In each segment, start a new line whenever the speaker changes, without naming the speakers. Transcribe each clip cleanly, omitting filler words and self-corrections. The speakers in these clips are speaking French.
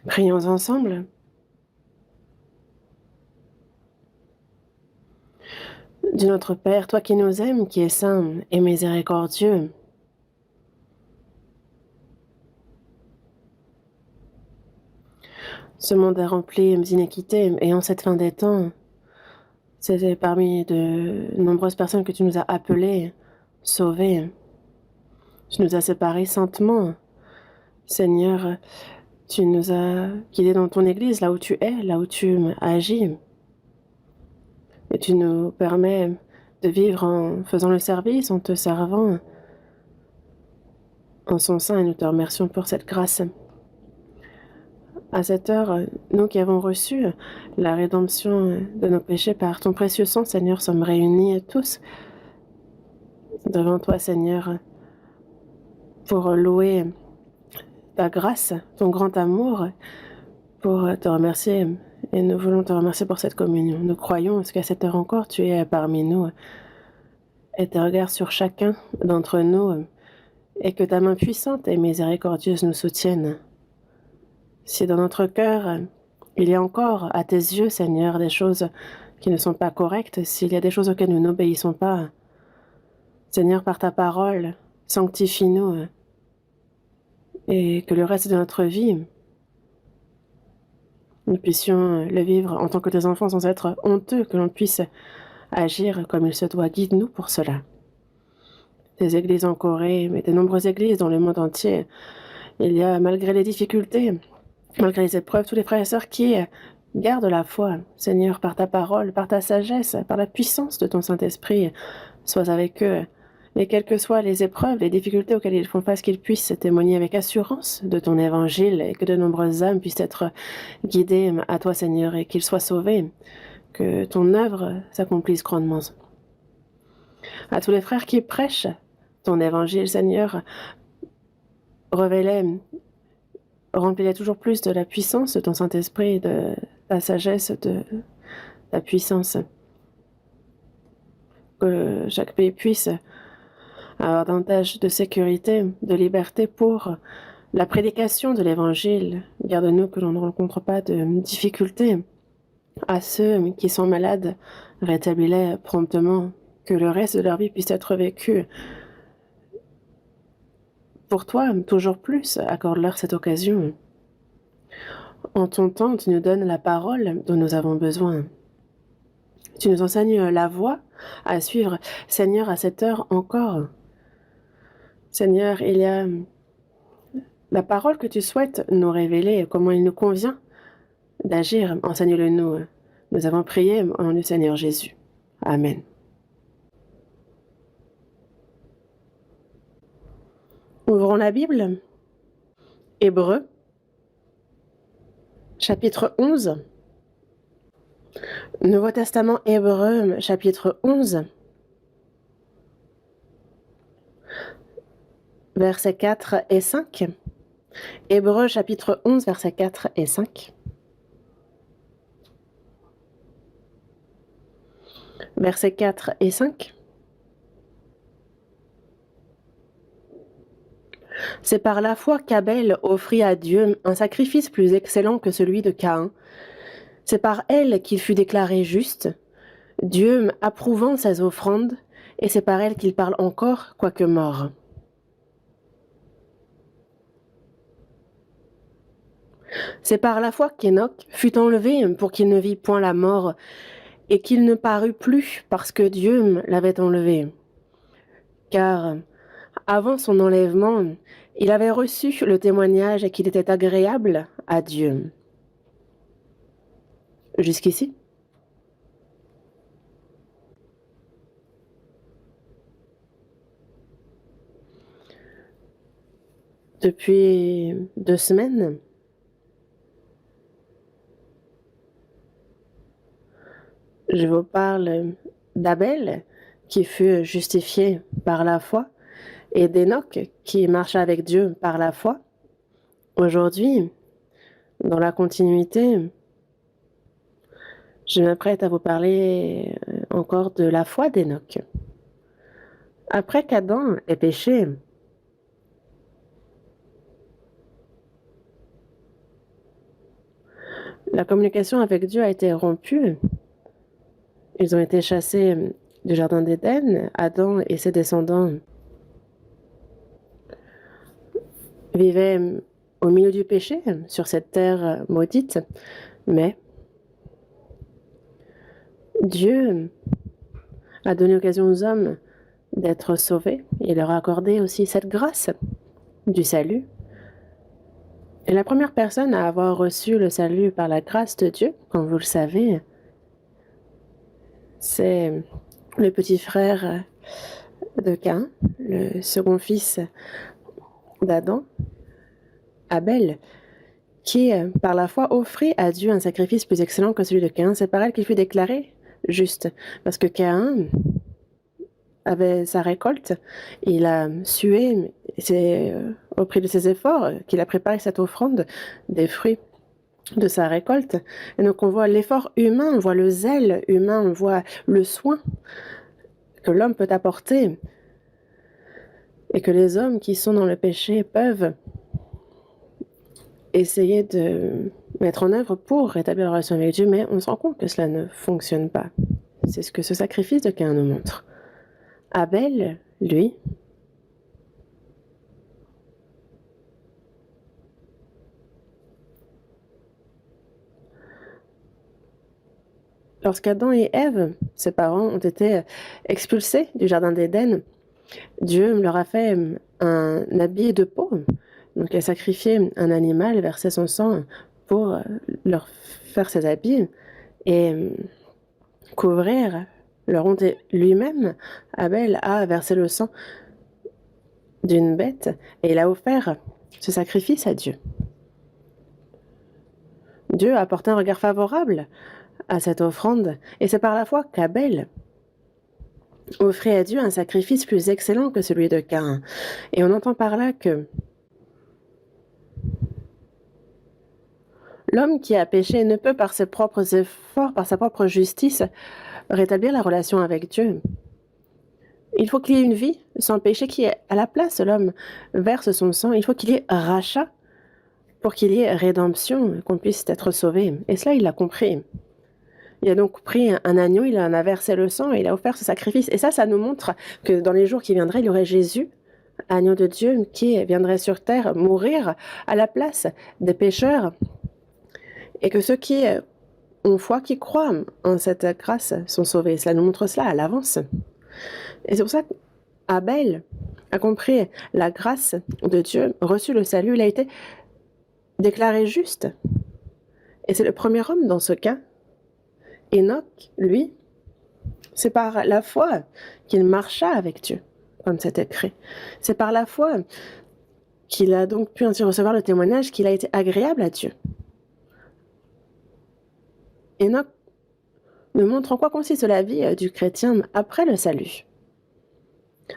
Prions ensemble. Dieu notre Père, toi qui nous aimes, qui es saint et miséricordieux, ce monde est rempli d'iniquités et en cette fin des temps, c'est parmi de nombreuses personnes que tu nous as appelées, sauvées. Tu nous as séparés saintement. Seigneur, tu nous as guidés dans ton Église, là où tu es, là où tu agis. Et tu nous permets de vivre en faisant le service, en te servant, en son sein, et nous te remercions pour cette grâce. À cette heure, nous qui avons reçu la rédemption de nos péchés par ton précieux sang, Seigneur, sommes réunis tous devant toi, Seigneur, pour louer ta grâce, ton grand amour, pour te remercier. Et nous voulons te remercier pour cette communion. Nous croyons qu'à cette heure encore, tu es parmi nous et tes regards sur chacun d'entre nous et que ta main puissante et miséricordieuse nous soutienne. Si dans notre cœur, il y a encore à tes yeux, Seigneur, des choses qui ne sont pas correctes, s'il y a des choses auxquelles nous n'obéissons pas, Seigneur, par ta parole, sanctifie-nous et que le reste de notre vie, nous puissions le vivre en tant que tes enfants sans être honteux, que l'on puisse agir comme il se doit. Guide-nous pour cela. Des églises en Corée, mais de nombreuses églises dans le monde entier, il y a, malgré les difficultés, malgré les épreuves, tous les frères et sœurs qui gardent la foi, Seigneur, par ta parole, par ta sagesse, par la puissance de ton Saint-Esprit, sois avec eux. Et quelles que soient les épreuves, les difficultés auxquelles ils font face, qu'ils puissent témoigner avec assurance de ton évangile et que de nombreuses âmes puissent être guidées à toi, Seigneur, et qu'ils soient sauvés, que ton œuvre s'accomplisse grandement. À tous les frères qui prêchent ton évangile, Seigneur, révèle, remplis-les toujours plus de la puissance de ton Saint-Esprit, de ta sagesse, de ta puissance. Que chaque pays puisse avoir davantage de sécurité, de liberté pour la prédication de l'Évangile. Garde-nous que l'on ne rencontre pas de difficultés. À ceux qui sont malades, rétablis-les promptement, que le reste de leur vie puisse être vécu pour toi, toujours plus. Accorde-leur cette occasion. En ton temps, tu nous donnes la parole dont nous avons besoin. Tu nous enseignes la voie à suivre. Seigneur, à cette heure encore, Seigneur, il y a la parole que tu souhaites nous révéler, comment il nous convient d'agir. Enseigne-le nous. Nous avons prié en nom du Seigneur Jésus. Amen. Ouvrons la Bible. Hébreux, chapitre 11. Nouveau Testament Hébreux, chapitre 11. Versets 4 et 5. Hébreux, chapitre 11, versets 4 et 5. Versets 4 et 5. C'est par la foi qu'Abel offrit à Dieu un sacrifice plus excellent que celui de Caïn. C'est par elle qu'il fut déclaré juste, Dieu approuvant ses offrandes, et c'est par elle qu'il parle encore, quoique mort. C'est par la foi qu'Enoch fut enlevé pour qu'il ne vît point la mort, et qu'il ne parut plus parce que Dieu l'avait enlevé. Car avant son enlèvement, il avait reçu le témoignage qu'il était agréable à Dieu. Jusqu'ici? Depuis 2 semaines, je vous parle d'Abel qui fut justifié par la foi et d'Enoch qui marcha avec Dieu par la foi. Aujourd'hui, dans la continuité, je m'apprête à vous parler encore de la foi d'Enoch. Après qu'Adam ait péché, La communication avec Dieu a été rompue. Ils ont été chassés du jardin d'Éden. Adam et ses descendants vivaient au milieu du péché, sur cette terre maudite. Mais Dieu a donné occasion aux hommes d'être sauvés. Il leur a accordé aussi cette grâce du salut. Et la première personne à avoir reçu le salut par la grâce de Dieu, comme vous le savez, c'est le petit frère de Caïn, le second fils d'Adam, Abel, qui, par la foi, offrit à Dieu un sacrifice plus excellent que celui de Caïn. C'est par elle qu'il fut déclaré juste, parce que Caïn avait sa récolte, il a sué, c'est au prix de ses efforts qu'il a préparé cette offrande des fruits de sa récolte. Et donc on voit l'effort humain, on voit le zèle humain, on voit le soin que l'homme peut apporter et que les hommes qui sont dans le péché peuvent essayer de mettre en œuvre pour rétablir la relation avec Dieu, mais on se rend compte que cela ne fonctionne pas. C'est ce que ce sacrifice de Caïn nous montre. Abel, lui, lorsqu'Adam et Ève, ses parents, ont été expulsés du jardin d'Éden, Dieu leur a fait un habit de peau. Donc il a sacrifié un animal, versé son sang pour leur faire ces habits et couvrir leur honte. Lui-même, Abel a versé le sang d'une bête et il a offert ce sacrifice à Dieu. Dieu a apporté un regard favorable à cette offrande et c'est par la foi qu'Abel offrait à Dieu un sacrifice plus excellent que celui de Caïn. Et on entend par là que l'homme qui a péché ne peut par ses propres efforts, par sa propre justice, rétablir la relation avec Dieu. Il faut qu'il y ait une vie sans péché qui est à la place. L'homme verse son sang. Il faut qu'il y ait rachat pour qu'il y ait rédemption, qu'on puisse être sauvé. Et cela, il l'a compris. Il a donc pris un agneau, il en a versé le sang et il a offert ce sacrifice. Et ça nous montre que dans les jours qui viendraient, il y aurait Jésus, agneau de Dieu, qui viendrait sur terre mourir à la place des pécheurs. Et que ceux qui ont foi, qui croient en cette grâce, sont sauvés. Cela nous montre cela à l'avance. Et c'est pour ça qu'Abel a compris la grâce de Dieu, reçu le salut, il a été déclaré juste. Et c'est le premier homme dans ce cas. Enoch, lui, c'est par la foi qu'il marcha avec Dieu, comme c'est écrit. C'est par la foi qu'il a donc pu ainsi recevoir le témoignage qu'il a été agréable à Dieu. Enoch nous montre en quoi consiste la vie du chrétien après le salut.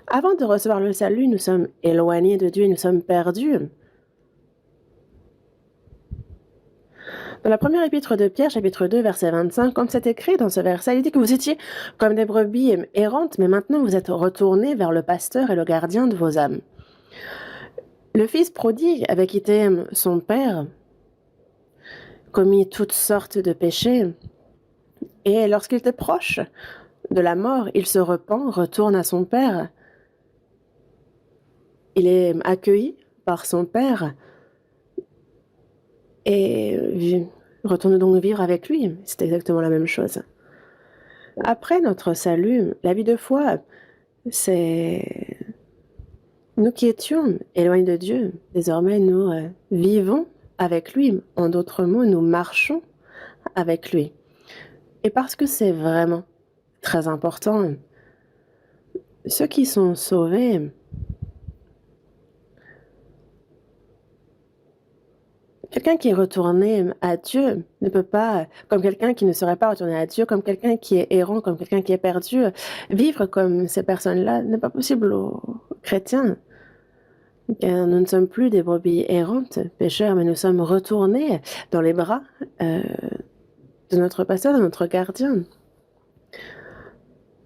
Avant de recevoir le salut, nous sommes éloignés de Dieu, nous sommes perdus. Dans la première épître de Pierre, chapitre 2, verset 25, comme c'est écrit dans ce verset, il dit que vous étiez comme des brebis errantes, mais maintenant vous êtes retournés vers le pasteur et le gardien de vos âmes. Le fils prodigue avait quitté son père, commis toutes sortes de péchés, et lorsqu'il était proche de la mort, il se repent, retourne à son père. Il est accueilli par son père et retourne donc vivre avec lui. C'est exactement la même chose. Après notre salut, la vie de foi, c'est nous qui étions éloignés de Dieu. Désormais, nous vivons avec lui. En d'autres mots, nous marchons avec lui. Et parce que c'est vraiment très important, ceux qui sont sauvés, quelqu'un qui est retourné à Dieu ne peut pas, comme quelqu'un qui ne serait pas retourné à Dieu, comme quelqu'un qui est errant, comme quelqu'un qui est perdu, vivre comme ces personnes-là n'est pas possible aux chrétiens. Car nous ne sommes plus des brebis errantes, pécheurs, mais nous sommes retournés dans les bras de notre pasteur, de notre gardien.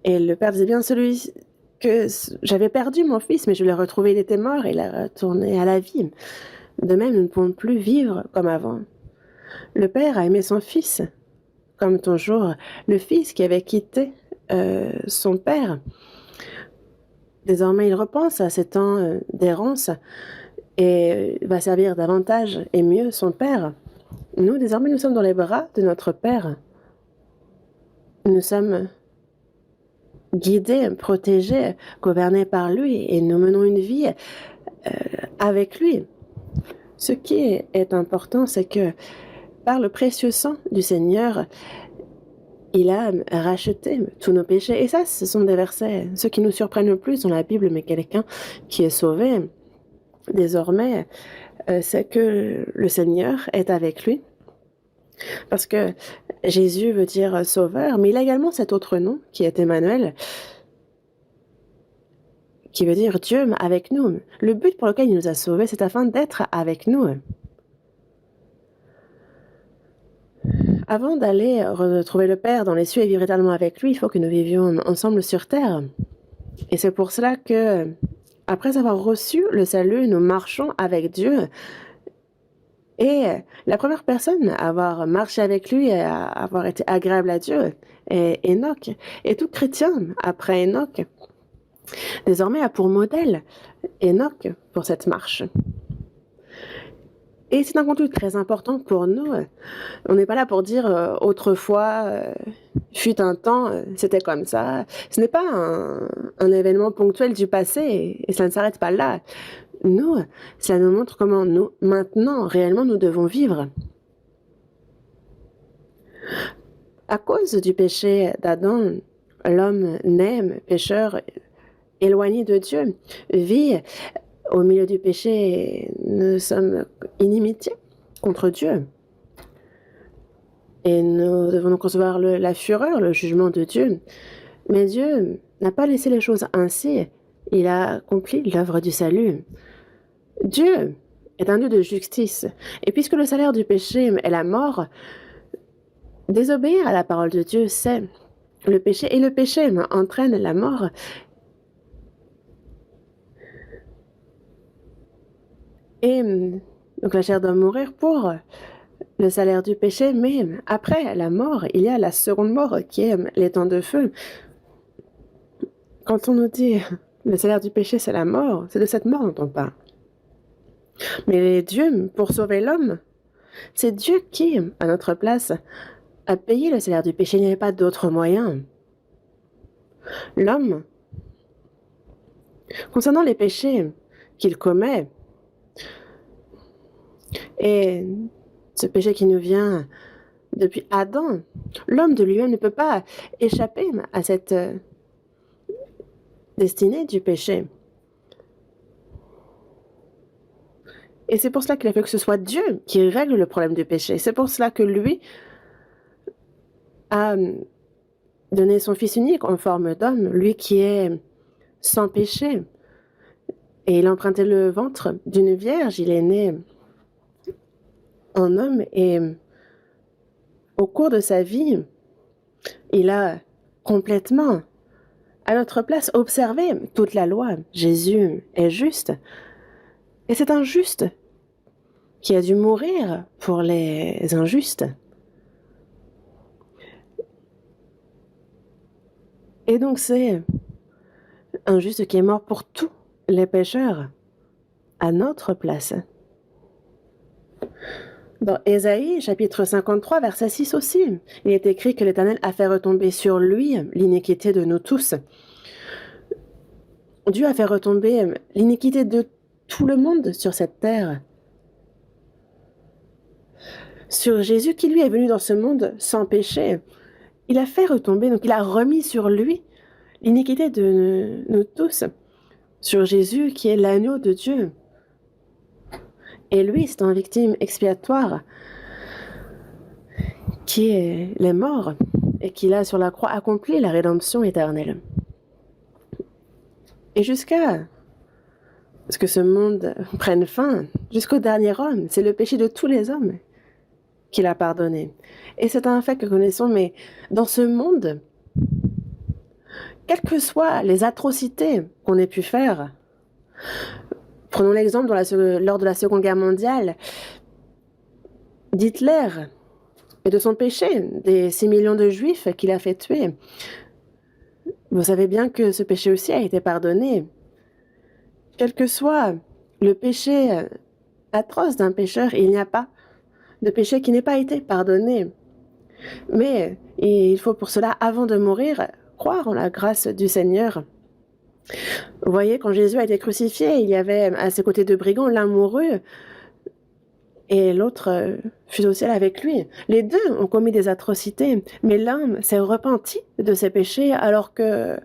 Et le Père disait bien, celui que j'avais perdu, mon fils, mais je l'ai retrouvé, il était mort, et il est retourné à la vie. De même, nous ne pouvons plus vivre comme avant. Le Père a aimé son Fils, comme toujours, le Fils qui avait quitté son Père. Désormais, il repense à ces temps d'errance et va servir davantage et mieux son Père. Nous, désormais, nous sommes dans les bras de notre Père. Nous sommes guidés, protégés, gouvernés par lui et nous menons une vie avec lui. Ce qui est important, c'est que par le précieux sang du Seigneur, il a racheté tous nos péchés. Et ça, ce sont des versets, ceux qui nous surprennent le plus dans la Bible, mais quelqu'un qui est sauvé, désormais, c'est que le Seigneur est avec lui. Parce que Jésus veut dire sauveur, mais il a également cet autre nom qui est Emmanuel, qui veut dire Dieu avec nous. Le but pour lequel il nous a sauvés, c'est afin d'être avec nous. Avant d'aller retrouver le Père dans les cieux et vivre éternellement avec lui, il faut que nous vivions ensemble sur terre. Et c'est pour cela que, après avoir reçu le salut, nous marchons avec Dieu. Et la première personne à avoir marché avec lui et à avoir été agréable à Dieu est Enoch. Et tout chrétien, après Enoch, désormais a pour modèle Enoch pour cette marche. Et c'est un contenu très important pour nous. On n'est pas là pour dire autrefois, fut un temps, c'était comme ça. Ce n'est pas un événement ponctuel du passé et ça ne s'arrête pas là. Nous, ça nous montre comment nous, maintenant, réellement, nous devons vivre. À cause du péché d'Adam, l'homme naît pécheur, éloigné de Dieu, vit au milieu du péché. Nous sommes inimitiés contre Dieu. Et nous devons donc recevoir la fureur, le jugement de Dieu. Mais Dieu n'a pas laissé les choses ainsi. Il a accompli l'œuvre du salut. Dieu est un Dieu de justice. Et puisque le salaire du péché est la mort, désobéir à la parole de Dieu, c'est le péché. Et le péché entraîne la mort. Et donc la chair doit mourir pour le salaire du péché, mais après la mort, il y a la seconde mort qui est les temps de feu. Quand on nous dit le salaire du péché, c'est la mort, c'est de cette mort dont on parle. Mais Dieu, pour sauver l'homme, c'est Dieu qui, à notre place, a payé le salaire du péché. Il n'y avait pas d'autre moyen. L'homme, concernant les péchés qu'il commet, et ce péché qui nous vient depuis Adam, l'homme de lui-même ne peut pas échapper à cette destinée du péché. Et c'est pour cela qu'il a fait que ce soit Dieu qui règle le problème du péché. C'est pour cela que lui a donné son Fils unique en forme d'homme, lui qui est sans péché. Et il a emprunté le ventre d'une vierge, il est né en homme et au cours de sa vie, il a complètement, à notre place, observé toute la loi. Jésus est juste. Et c'est un juste qui a dû mourir pour les injustes. Et donc c'est un juste qui est mort pour tous les pécheurs à notre place. Dans Ésaïe, chapitre 53, verset 6 aussi, il est écrit que l'Éternel a fait retomber sur lui l'iniquité de nous tous. Dieu a fait retomber l'iniquité de tout le monde sur cette terre. Sur Jésus qui, lui, est venu dans ce monde sans péché. Il a fait retomber, donc il a remis sur lui l'iniquité de nous tous. Sur Jésus qui est l'agneau de Dieu. Et lui, c'est un victime expiatoire qui est mort et qui a sur la croix accompli la rédemption éternelle. Et jusqu'à ce que ce monde prenne fin, jusqu'au dernier homme, c'est le péché de tous les hommes qu'il a pardonné. Et c'est un fait que nous connaissons, mais dans ce monde, quelles que soient les atrocités qu'on ait pu faire, prenons l'exemple lors de la Seconde Guerre mondiale, d'Hitler et de son péché, des 6 millions de Juifs qu'il a fait tuer. Vous savez bien que ce péché aussi a été pardonné. Quel que soit le péché atroce d'un pécheur, il n'y a pas de péché qui n'ait pas été pardonné. Mais il faut pour cela, avant de mourir, croire en la grâce du Seigneur. Vous voyez, quand Jésus a été crucifié, il y avait à ses côtés deux brigands, l'un mourut et l'autre fut au ciel avec lui. Les deux ont commis des atrocités, mais l'un s'est repenti de ses péchés alors que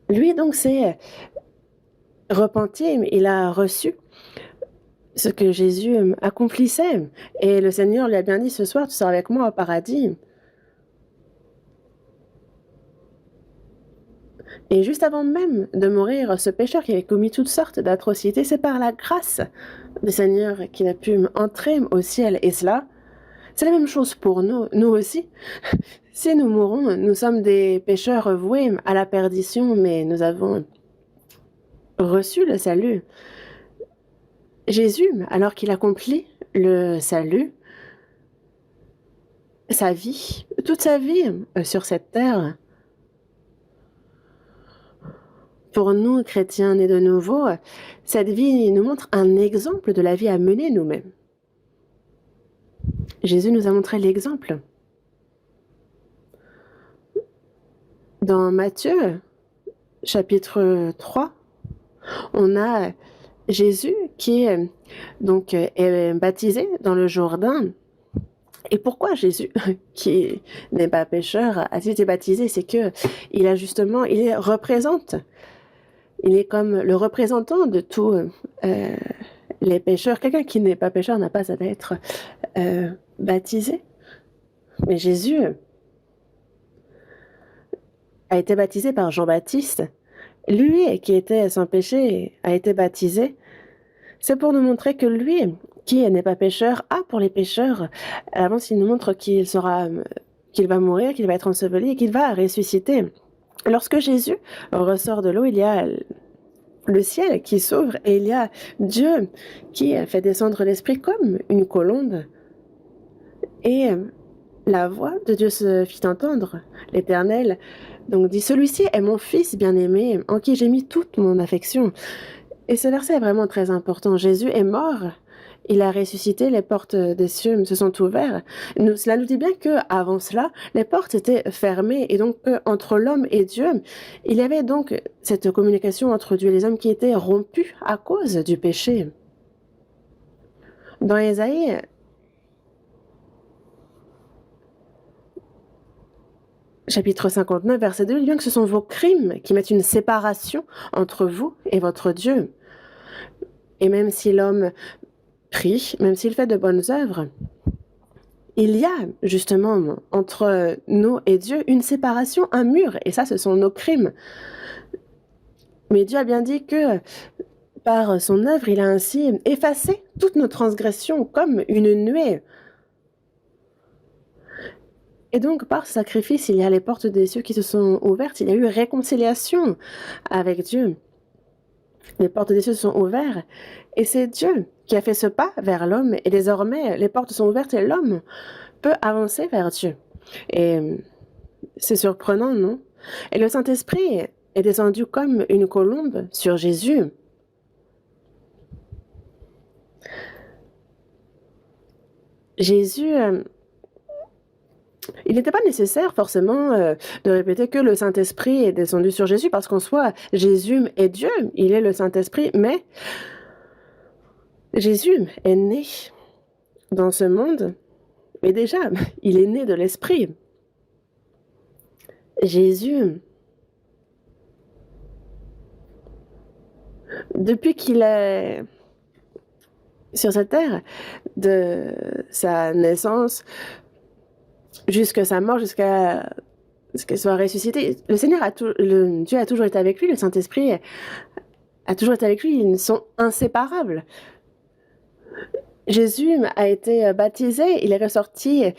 lui donc s'est repenti, il a reçu ce que Jésus accomplissait. Et le Seigneur lui a bien dit, ce soir, tu seras avec moi au paradis. Et juste avant même de mourir, ce pécheur qui avait commis toutes sortes d'atrocités, c'est par la grâce du Seigneur qu'il a pu entrer au ciel. Et cela, c'est la même chose pour nous, nous aussi. Si nous mourons, nous sommes des pécheurs voués à la perdition, mais nous avons reçu le salut. Jésus, alors qu'il accomplit le salut, sa vie, toute sa vie sur cette terre, pour nous, chrétiens nés de nouveau, cette vie nous montre un exemple de la vie à mener nous-mêmes. Jésus nous a montré l'exemple. Dans Matthieu, chapitre 3, on a Jésus qui est baptisé dans le Jourdain. Et pourquoi Jésus, qui n'est pas pécheur, a-t-il été baptisé? C'est que il représente. Il est comme le représentant de tous les pécheurs. Quelqu'un qui n'est pas pécheur n'a pas à être baptisé. Mais Jésus a été baptisé par Jean-Baptiste. Lui, qui était sans péché, a été baptisé. C'est pour nous montrer que lui, qui n'est pas pécheur, a pour les pécheurs. Avant, il nous montre qu'il va mourir, qu'il va être enseveli et qu'il va ressusciter. Lorsque Jésus ressort de l'eau, il y a le ciel qui s'ouvre et il y a Dieu qui fait descendre l'Esprit comme une colombe. Et la voix de Dieu se fit entendre. L'Éternel donc dit, celui-ci est mon fils bien-aimé, en qui j'ai mis toute mon affection. Et ce verset est vraiment très important. Jésus est mort, il a ressuscité, les portes des cieux se sont ouvertes. Cela nous dit bien que avant cela, les portes étaient fermées et donc entre l'homme et Dieu, il y avait donc cette communication entre Dieu et les hommes qui était rompue à cause du péché. Dans Ésaïe, chapitre 59, verset 2, il dit bien que ce sont vos crimes qui mettent une séparation entre vous et votre Dieu. Et même si l'homme prie, même s'il fait de bonnes œuvres, il y a justement entre nous et Dieu une séparation, un mur, et ça, ce sont nos crimes. Mais Dieu a bien dit que par son œuvre, il a ainsi effacé toutes nos transgressions comme une nuée. Et donc, par ce sacrifice, il y a les portes des cieux qui se sont ouvertes, il y a eu réconciliation avec Dieu. Les portes des cieux se sont ouvertes, et c'est Dieu qui a fait ce pas vers l'homme, et désormais, les portes sont ouvertes et l'homme peut avancer vers Dieu. Et c'est surprenant, non? Et le Saint-Esprit est descendu comme une colombe sur Jésus. Jésus, il n'était pas nécessaire forcément de répéter que le Saint-Esprit est descendu sur Jésus, parce qu'en soi, Jésus est Dieu, il est le Saint-Esprit, mais Jésus est né dans ce monde, mais déjà, il est né de l'Esprit. Jésus, depuis qu'il est sur cette terre, de sa naissance jusqu'à sa mort, jusqu'à ce qu'il soit ressuscité, Dieu a toujours été avec lui, le Saint-Esprit a toujours été avec lui, ils sont inséparables. Jésus a été baptisé, il est ressorti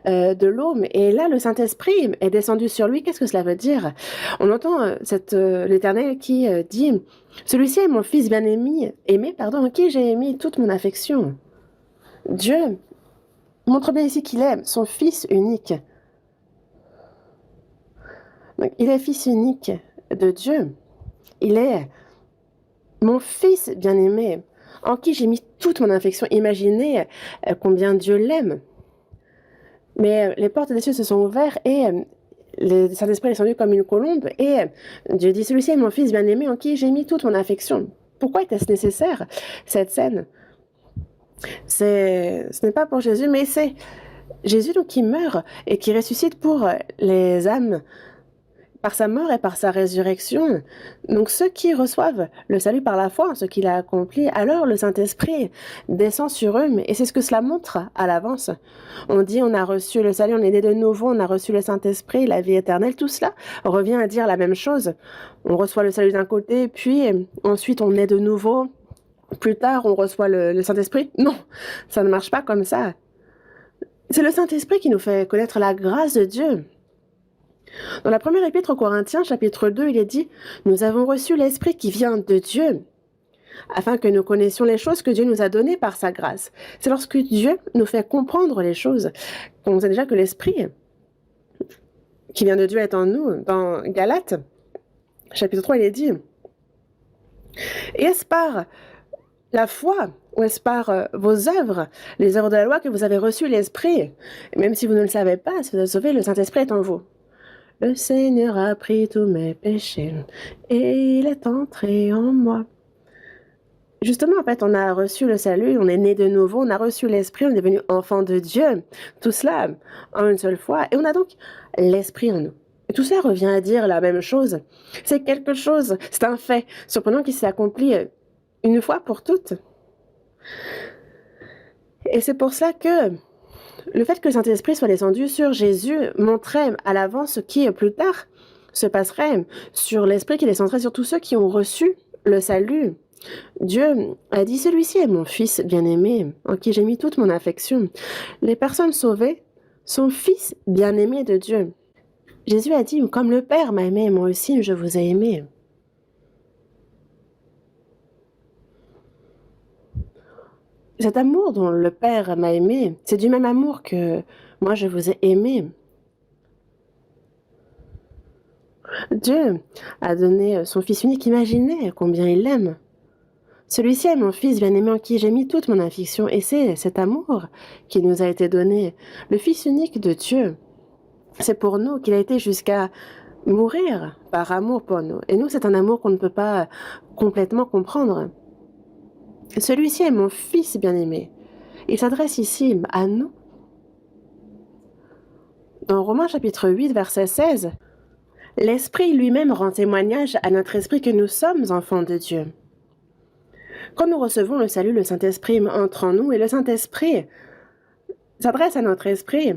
de l'eau, et là, le Saint-Esprit est descendu sur lui. Qu'est-ce que cela veut dire? On entend l'Éternel qui dit « Celui-ci est mon fils bien-aimé, en qui j'ai émis toute mon affection. » Dieu montre bien ici qu'il est son fils unique. Donc, il est fils unique de Dieu. Il est mon fils bien-aimé, en qui j'ai mis toute mon affection. Imaginez combien Dieu l'aime. Mais les portes des cieux se sont ouvertes et le Saint-Esprit est descendu comme une colombe. Et Dieu dit, celui-ci est mon fils bien-aimé en qui j'ai mis toute mon affection. Pourquoi était-ce nécessaire, cette scène? Ce n'est pas pour Jésus, mais c'est Jésus donc, qui meurt et qui ressuscite pour les âmes par sa mort et par sa résurrection. Donc ceux qui reçoivent le salut par la foi, ce qu'il a accompli, alors le Saint-Esprit descend sur eux, et c'est ce que cela montre à l'avance. On dit on a reçu le salut, on est né de nouveau, on a reçu le Saint-Esprit, la vie éternelle, tout cela revient à dire la même chose. On reçoit le salut d'un côté, puis ensuite on est de nouveau, plus tard on reçoit le Saint-Esprit. Non, ça ne marche pas comme ça. C'est le Saint-Esprit qui nous fait connaître la grâce de Dieu. Dans la première épître aux Corinthiens, chapitre 2, il est dit « Nous avons reçu l'Esprit qui vient de Dieu, afin que nous connaissions les choses que Dieu nous a données par sa grâce. » C'est lorsque Dieu nous fait comprendre les choses qu'on sait déjà que l'Esprit qui vient de Dieu est en nous. Dans Galates, chapitre 3, il est dit « Et est-ce par la foi ou est-ce par vos œuvres, les œuvres de la loi, que vous avez reçu l'Esprit? Même si vous ne le savez pas, si vous êtes sauvés, le Saint-Esprit est en vous. » Le Seigneur a pris tous mes péchés et il est entré en moi. Justement, en fait, on a reçu le salut, on est né de nouveau, on a reçu l'Esprit, on est devenu enfant de Dieu. Tout cela en une seule fois. Et on a donc l'Esprit en nous. Et tout cela revient à dire la même chose. C'est quelque chose, c'est un fait surprenant qui s'est accompli une fois pour toutes. Et c'est pour ça que le fait que le Saint-Esprit soit descendu sur Jésus montrait à l'avance ce qui, plus tard, se passerait sur l'Esprit qui descendrait sur tous ceux qui ont reçu le salut. Dieu a dit « Celui-ci est mon fils bien-aimé, en qui j'ai mis toute mon affection. » Les personnes sauvées sont fils bien-aimés de Dieu. Jésus a dit « Comme le Père m'a aimé, moi aussi je vous ai aimé. » Cet amour dont le Père m'a aimé, c'est du même amour que moi je vous ai aimé. Dieu a donné son Fils unique, imaginez combien il l'aime. Celui-ci est mon Fils bien-aimé en qui j'ai mis toute mon affection, et c'est cet amour qui nous a été donné, le Fils unique de Dieu. C'est pour nous qu'il a été jusqu'à mourir par amour pour nous. Et nous, c'est un amour qu'on ne peut pas complètement comprendre. Celui-ci est mon Fils bien-aimé. Il s'adresse ici à nous. Dans Romains chapitre 8, verset 16, l'Esprit lui-même rend témoignage à notre esprit que nous sommes enfants de Dieu. Quand nous recevons le salut, le Saint-Esprit entre en nous et le Saint-Esprit s'adresse à notre esprit.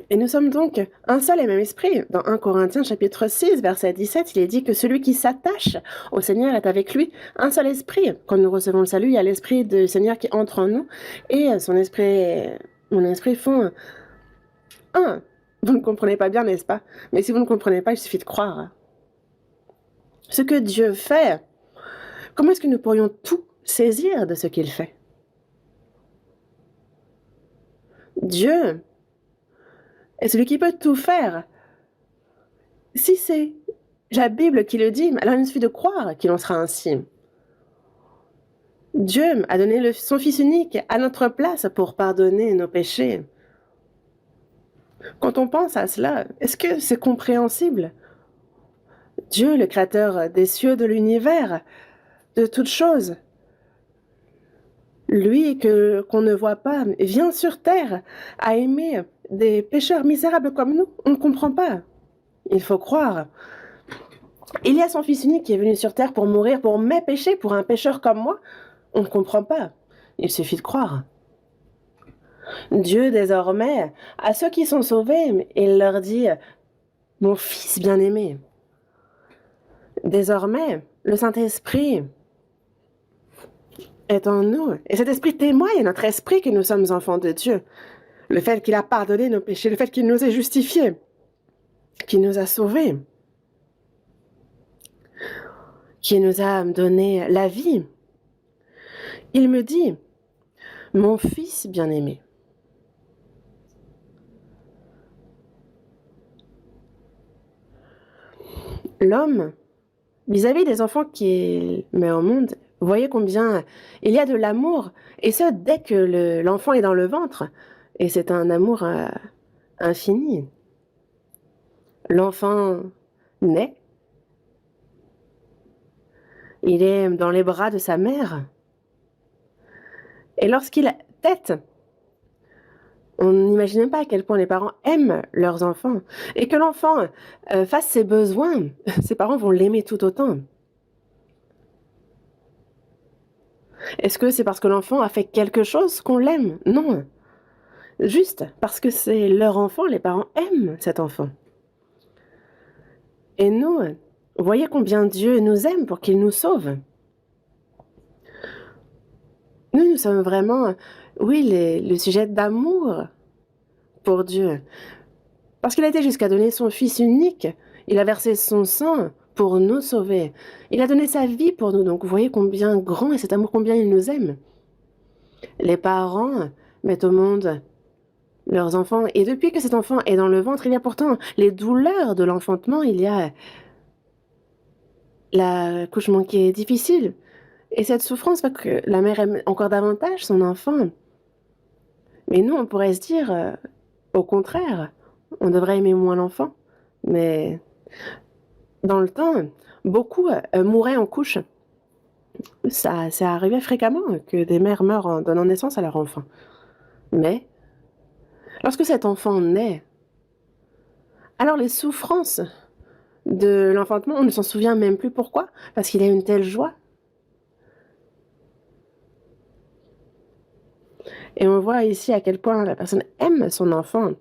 Et nous sommes donc un seul et même esprit. Dans 1 Corinthiens chapitre 6, verset 17, il est dit que celui qui s'attache au Seigneur est avec lui un seul esprit. Quand nous recevons le salut, il y a l'Esprit du Seigneur qui entre en nous et mon esprit font un. Vous ne comprenez pas bien, n'est-ce pas? Mais si vous ne comprenez pas, il suffit de croire. Ce que Dieu fait, comment est-ce que nous pourrions tout saisir de ce qu'il fait? Dieu est celui qui peut tout faire. Si c'est la Bible qui le dit, alors il suffit de croire qu'il en sera ainsi. Dieu a donné son Fils unique à notre place pour pardonner nos péchés. Quand on pense à cela, est-ce que c'est compréhensible? Dieu, le créateur des cieux, de l'univers, de toutes choses, lui qu'on ne voit pas, vient sur terre à aimer des pécheurs misérables comme nous. On ne comprend pas. Il faut croire. Il y a son Fils unique qui est venu sur terre pour mourir pour mes péchés, pour un pécheur comme moi. On ne comprend pas. Il suffit de croire. Dieu, désormais, à ceux qui sont sauvés, il leur dit « Mon Fils bien-aimé ». Désormais, le Saint-Esprit est en nous. Et cet esprit témoigne à notre esprit que nous sommes enfants de Dieu. Le fait qu'il a pardonné nos péchés, le fait qu'il nous ait justifiés, qu'il nous a sauvés, qu'il nous a donné la vie. Il me dit, mon fils bien-aimé. L'homme, vis-à-vis des enfants qu'il met au monde, voyez combien il y a de l'amour, et ce, dès que l'enfant est dans le ventre. Et c'est un amour infini. L'enfant naît, il est dans les bras de sa mère, et lorsqu'il tète, on n'imagine même pas à quel point les parents aiment leurs enfants, et que l'enfant fasse ses besoins, ses parents vont l'aimer tout autant. Est-ce que c'est parce que l'enfant a fait quelque chose qu'on l'aime? Non. Juste parce que c'est leur enfant, les parents aiment cet enfant. Et nous, voyez combien Dieu nous aime pour qu'il nous sauve. Nous sommes vraiment, oui, le sujet d'amour pour Dieu. Parce qu'il a été jusqu'à donner son Fils unique. Il a versé son sang pour nous sauver. Il a donné sa vie pour nous. Donc vous voyez combien grand est cet amour, combien il nous aime. Les parents mettent au monde leurs enfants. Et depuis que cet enfant est dans le ventre, il y a pourtant les douleurs de l'enfantement. Il y a l'accouchement qui est difficile. Et cette souffrance fait que la mère aime encore davantage son enfant. Mais nous, on pourrait se dire, au contraire, on devrait aimer moins l'enfant. Mais dans le temps, beaucoup mouraient en couche. Ça arrivait fréquemment que des mères meurent en donnant naissance à leur enfant. Mais lorsque cet enfant naît, alors les souffrances de l'enfantement, on ne s'en souvient même plus. Pourquoi? Parce qu'il y a une telle joie. Et on voit ici à quel point la personne aime son enfant.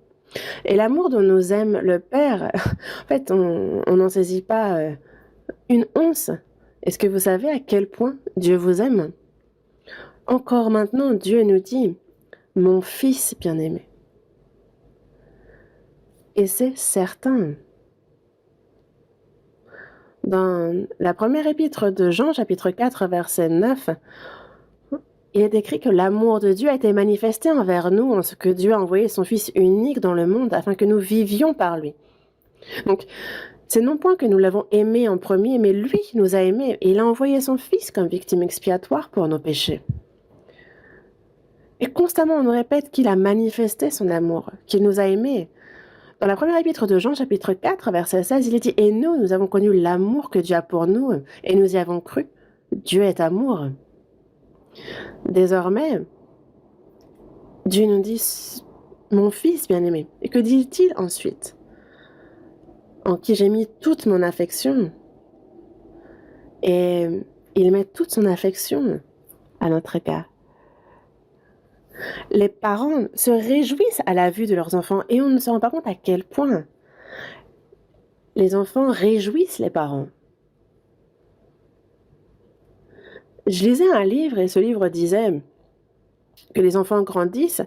Et l'amour dont nous aime le Père, en fait, on n'en saisit pas une once. Est-ce que vous savez à quel point Dieu vous aime? Encore maintenant, Dieu nous dit, mon Fils bien-aimé. Et c'est certain. Dans la première épître de Jean, chapitre 4, verset 9, il est écrit que l'amour de Dieu a été manifesté envers nous en ce que Dieu a envoyé son Fils unique dans le monde afin que nous vivions par lui. Donc, c'est non point que nous l'avons aimé en premier, mais lui nous a aimés et il a envoyé son Fils comme victime expiatoire pour nos péchés. Et constamment, on nous répète qu'il a manifesté son amour, qu'il nous a aimés. Dans la première épître de Jean, chapitre 4, verset 16, il est dit « Et nous avons connu l'amour que Dieu a pour nous, et nous y avons cru. Dieu est amour. » Désormais, Dieu nous dit « Mon Fils bien-aimé ». Et que dit-il ensuite? « En qui j'ai mis toute mon affection. » Et il met toute son affection à notre égard. Les parents se réjouissent à la vue de leurs enfants et on ne se rend pas compte à quel point les enfants réjouissent les parents. Je lisais un livre et ce livre disait que les enfants grandissent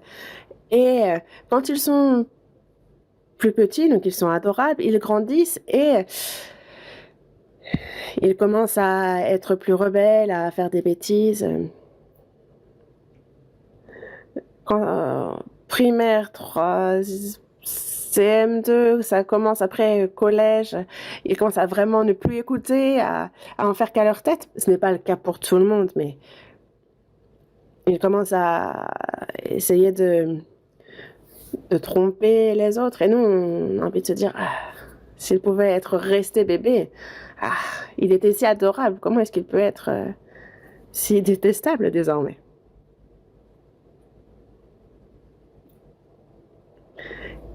et quand ils sont plus petits, donc ils sont adorables, ils grandissent et ils commencent à être plus rebelles, à faire des bêtises. Quand, primaire 3, CM2, ça commence après collège, ils commencent à vraiment ne plus écouter, à en faire qu'à leur tête. Ce n'est pas le cas pour tout le monde, mais ils commencent à essayer de tromper les autres. Et nous, on a envie de se dire, s'il pouvait être resté bébé, il était si adorable, comment est-ce qu'il peut être si détestable désormais?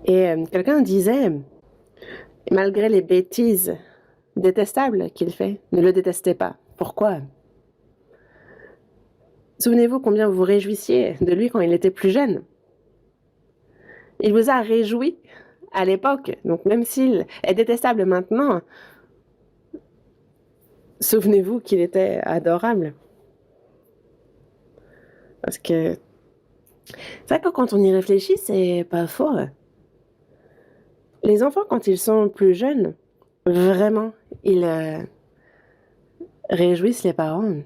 Et quelqu'un disait, malgré les bêtises détestables qu'il fait, ne le détestez pas. Pourquoi? Souvenez-vous combien vous vous réjouissiez de lui quand il était plus jeune. Il vous a réjoui à l'époque, donc même s'il est détestable maintenant, souvenez-vous qu'il était adorable. Parce que c'est vrai que quand on y réfléchit, c'est pas faux. Les enfants, quand ils sont plus jeunes, vraiment, ils réjouissent les parents.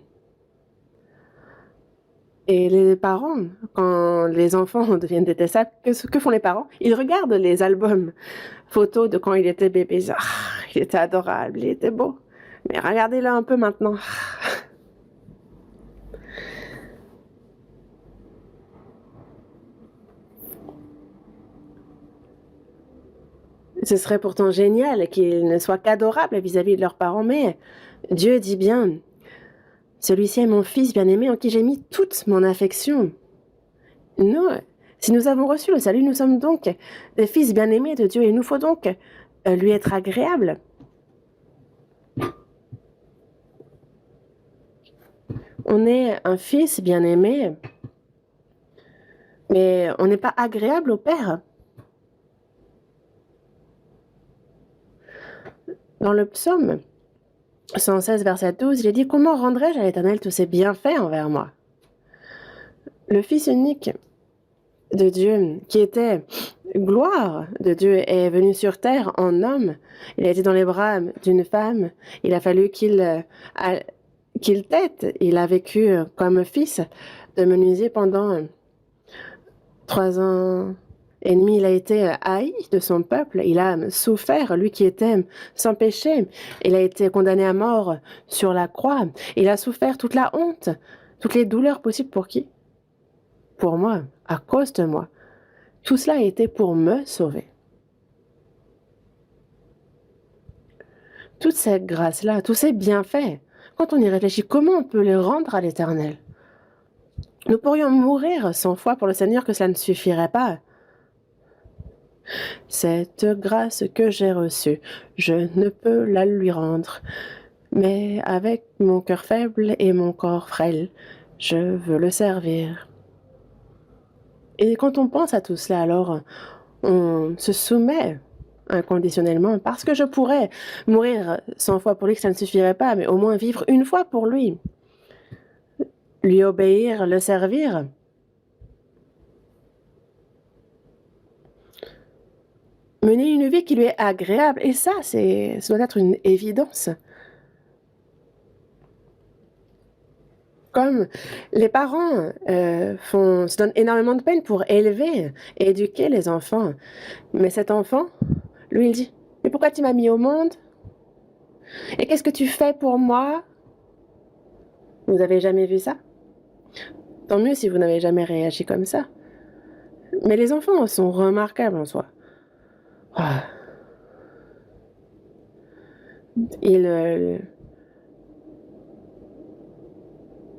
Et les parents, quand les enfants deviennent détestables, que font les parents? Ils regardent les albums photos de quand il était bébé. Ils disent, ah, il était adorable, il était beau. Mais regardez-le un peu maintenant. Ce serait pourtant génial qu'ils ne soient qu'adorables vis-à-vis de leurs parents, mais Dieu dit bien, celui-ci est mon fils bien-aimé en qui j'ai mis toute mon affection. Nous, si nous avons reçu le salut, nous sommes donc des fils bien-aimés de Dieu et il nous faut donc lui être agréables. On est un fils bien-aimé, mais on n'est pas agréable au Père. Dans le psaume 116, verset 12, il est dit, comment rendrai-je à l'Éternel tous ses bienfaits envers moi? Le Fils unique de Dieu, qui était gloire de Dieu, est venu sur terre en homme. Il a été dans les bras d'une femme. Il a fallu qu'il tète. Il a vécu comme fils de menuisier pendant 3 ans et demi. Il a été haï de son peuple. Il a souffert, lui qui était sans péché. Il a été condamné à mort sur la croix. Il a souffert toute la honte, toutes les douleurs possibles pour qui? Pour moi, à cause de moi. Tout cela a été pour me sauver. Toute cette grâce-là, tous ces bienfaits, quand on y réfléchit, comment on peut les rendre à l'Éternel? Nous pourrions mourir 100 fois pour le Seigneur, que cela ne suffirait pas. Cette grâce que j'ai reçue, je ne peux la lui rendre. Mais avec mon cœur faible et mon corps frêle, je veux le servir. Et quand on pense à tout cela, alors on se soumet inconditionnellement, parce que je pourrais mourir 100 fois pour lui, que ça ne suffirait pas, mais au moins vivre une fois pour lui. Lui obéir, le servir. Mener une vie qui lui est agréable, et ça doit être une évidence. Comme les parents se donnent énormément de peine pour élever et éduquer les enfants. Mais cet enfant, lui, il dit, mais pourquoi tu m'as mis au monde? Et qu'est-ce que tu fais pour moi? Vous avez jamais vu ça? Tant mieux si vous n'avez jamais réagi comme ça. Mais les enfants sont remarquables en soi. Ah. Ils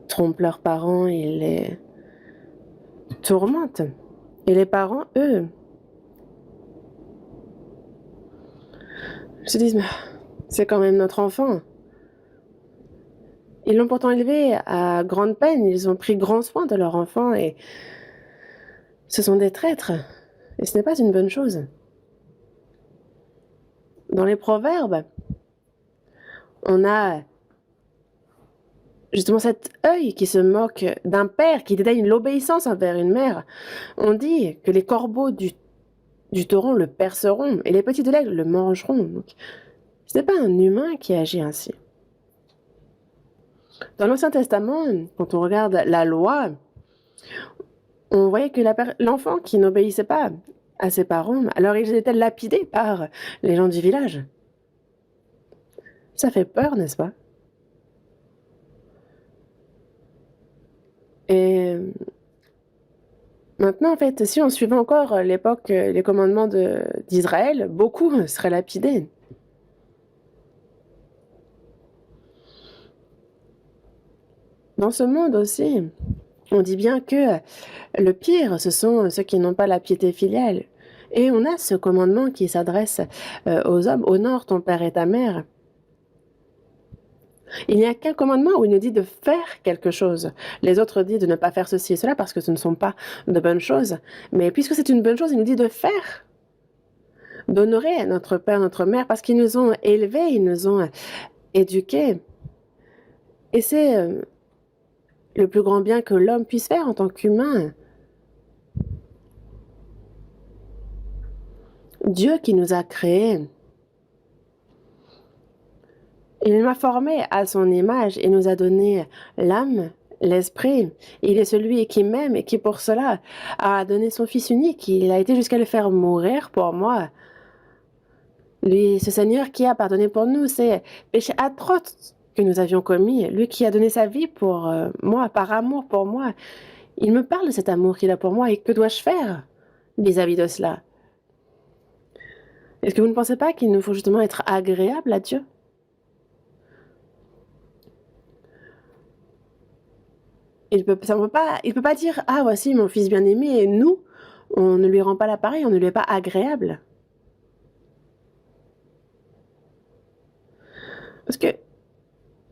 trompent leurs parents, ils les tourmentent. Et les parents, eux, se disent, mais c'est quand même notre enfant. Ils l'ont pourtant élevé à grande peine, ils ont pris grand soin de leur enfant et ce sont des traîtres. Et ce n'est pas une bonne chose. Dans les proverbes, on a justement cet œil qui se moque d'un père, qui dédaigne l'obéissance envers une mère. On dit que les corbeaux du taureau le perceront et les petits de l'aigle le mangeront. Donc, ce n'est pas un humain qui agit ainsi. Dans l'Ancien Testament, quand on regarde la loi, on voyait que l'enfant qui n'obéissait pas à ses parents, alors ils étaient lapidés par les gens du village. Ça fait peur, n'est-ce pas? Et maintenant, en fait, si on suivait encore l'époque, les commandements d'Israël, beaucoup seraient lapidés. Dans ce monde aussi, on dit bien que le pire, ce sont ceux qui n'ont pas la piété filiale. Et on a ce commandement qui s'adresse aux hommes, honore ton père et ta mère. Il n'y a qu'un commandement où il nous dit de faire quelque chose. Les autres disent de ne pas faire ceci et cela parce que ce ne sont pas de bonnes choses. Mais puisque c'est une bonne chose, il nous dit de faire, d'honorer notre père, notre mère, parce qu'ils nous ont élevés, ils nous ont éduqués. Et c'est le plus grand bien que l'homme puisse faire en tant qu'humain. Dieu qui nous a créés, il m'a formé à son image et nous a donné l'âme, l'esprit. Il est celui qui m'aime et qui pour cela a donné son Fils unique. Il a été jusqu'à le faire mourir pour moi. Lui, ce Seigneur qui a pardonné pour nous ces péchés atroces que nous avions commis, lui qui a donné sa vie pour moi, par amour pour moi. Il me parle de cet amour qu'il a pour moi et que dois-je faire vis-à-vis de cela? Est-ce que vous ne pensez pas qu'il nous faut justement être agréable à Dieu? Il peut pas dire: «Ah voici mon fils bien-aimé» et nous, on ne lui rend pas l'appareil, on ne lui est pas agréable. Parce que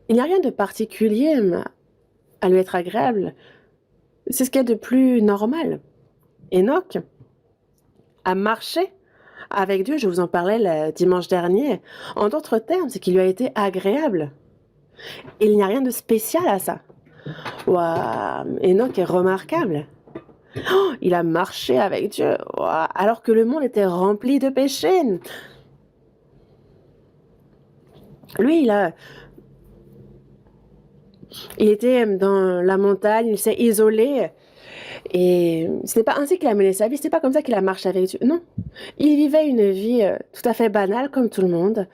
il n'y a rien de particulier à lui être agréable. C'est ce qu'il y a de plus normal. Enoch a marché avec Dieu, je vous en parlais le dimanche dernier. En d'autres termes, c'est qu'il lui a été agréable. Il n'y a rien de spécial à ça. Ouah, Enoch est remarquable. Oh, il a marché avec Dieu, ouah, alors que le monde était rempli de péchés. Lui, il était dans la montagne, il s'est isolé. Et ce n'est pas ainsi qu'il a mené sa vie, c'est pas comme ça qu'il a marché avec Dieu. Non, il vivait une vie tout à fait banale comme tout le monde.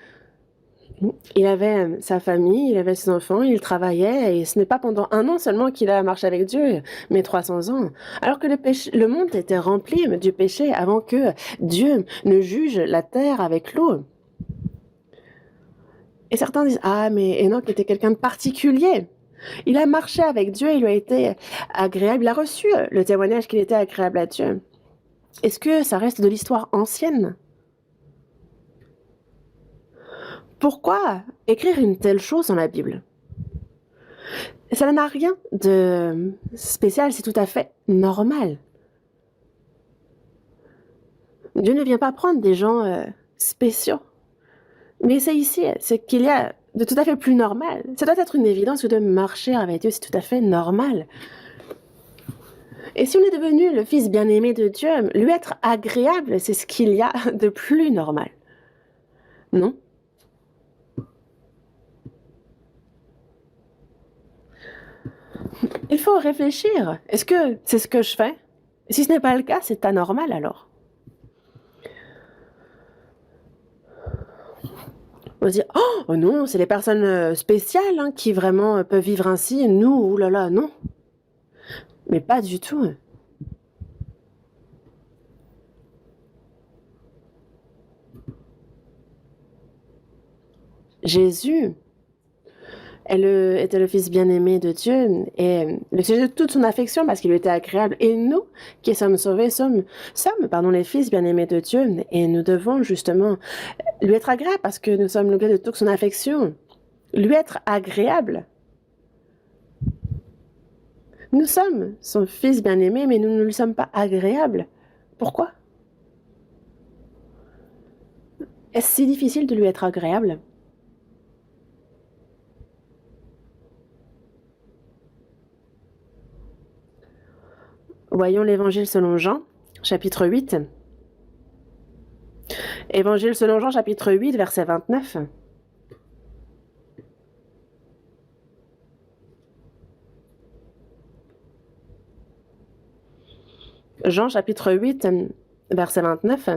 Il avait sa famille, il avait ses enfants, il travaillait, et ce n'est pas pendant 1 an seulement qu'il a marché avec Dieu, mais 300 ans. Alors que le monde était rempli du péché avant que Dieu ne juge la terre avec l'eau. Et certains disent: ah, mais Enoch était quelqu'un de particulier. Il a marché avec Dieu, il lui a été agréable, il a reçu le témoignage qu'il était agréable à Dieu. Est-ce que ça reste de l'histoire ancienne? Pourquoi écrire une telle chose dans la Bible? Ça n'a rien de spécial, c'est tout à fait normal. Dieu ne vient pas prendre des gens spéciaux. Mais c'est ici, c'est qu'il y a de tout à fait plus normal. Ça doit être une évidence que de marcher avec Dieu, c'est tout à fait normal. Et si on est devenu le fils bien-aimé de Dieu, lui être agréable, c'est ce qu'il y a de plus normal. Non? Il faut réfléchir. Est-ce que c'est ce que je fais? Si ce n'est pas le cas, c'est anormal alors. On va se dire: «Oh non, c'est les personnes spéciales hein, qui vraiment peuvent vivre ainsi. Nous, oh là là, non». Mais pas du tout. Jésus était le fils bien-aimé de Dieu et le sujet de toute son affection parce qu'il lui était agréable. Et nous, qui sommes sauvés, sommes les fils bien-aimés de Dieu et nous devons justement lui être agréable parce que nous sommes l'objet de toute son affection. Lui être agréable. Nous sommes son fils bien-aimé, mais nous ne lui sommes pas agréables. Pourquoi? Est-ce si difficile de lui être agréable? Voyons l'Évangile selon Jean, chapitre 8. Évangile selon Jean, chapitre 8, verset 29. Jean, chapitre 8, verset 29.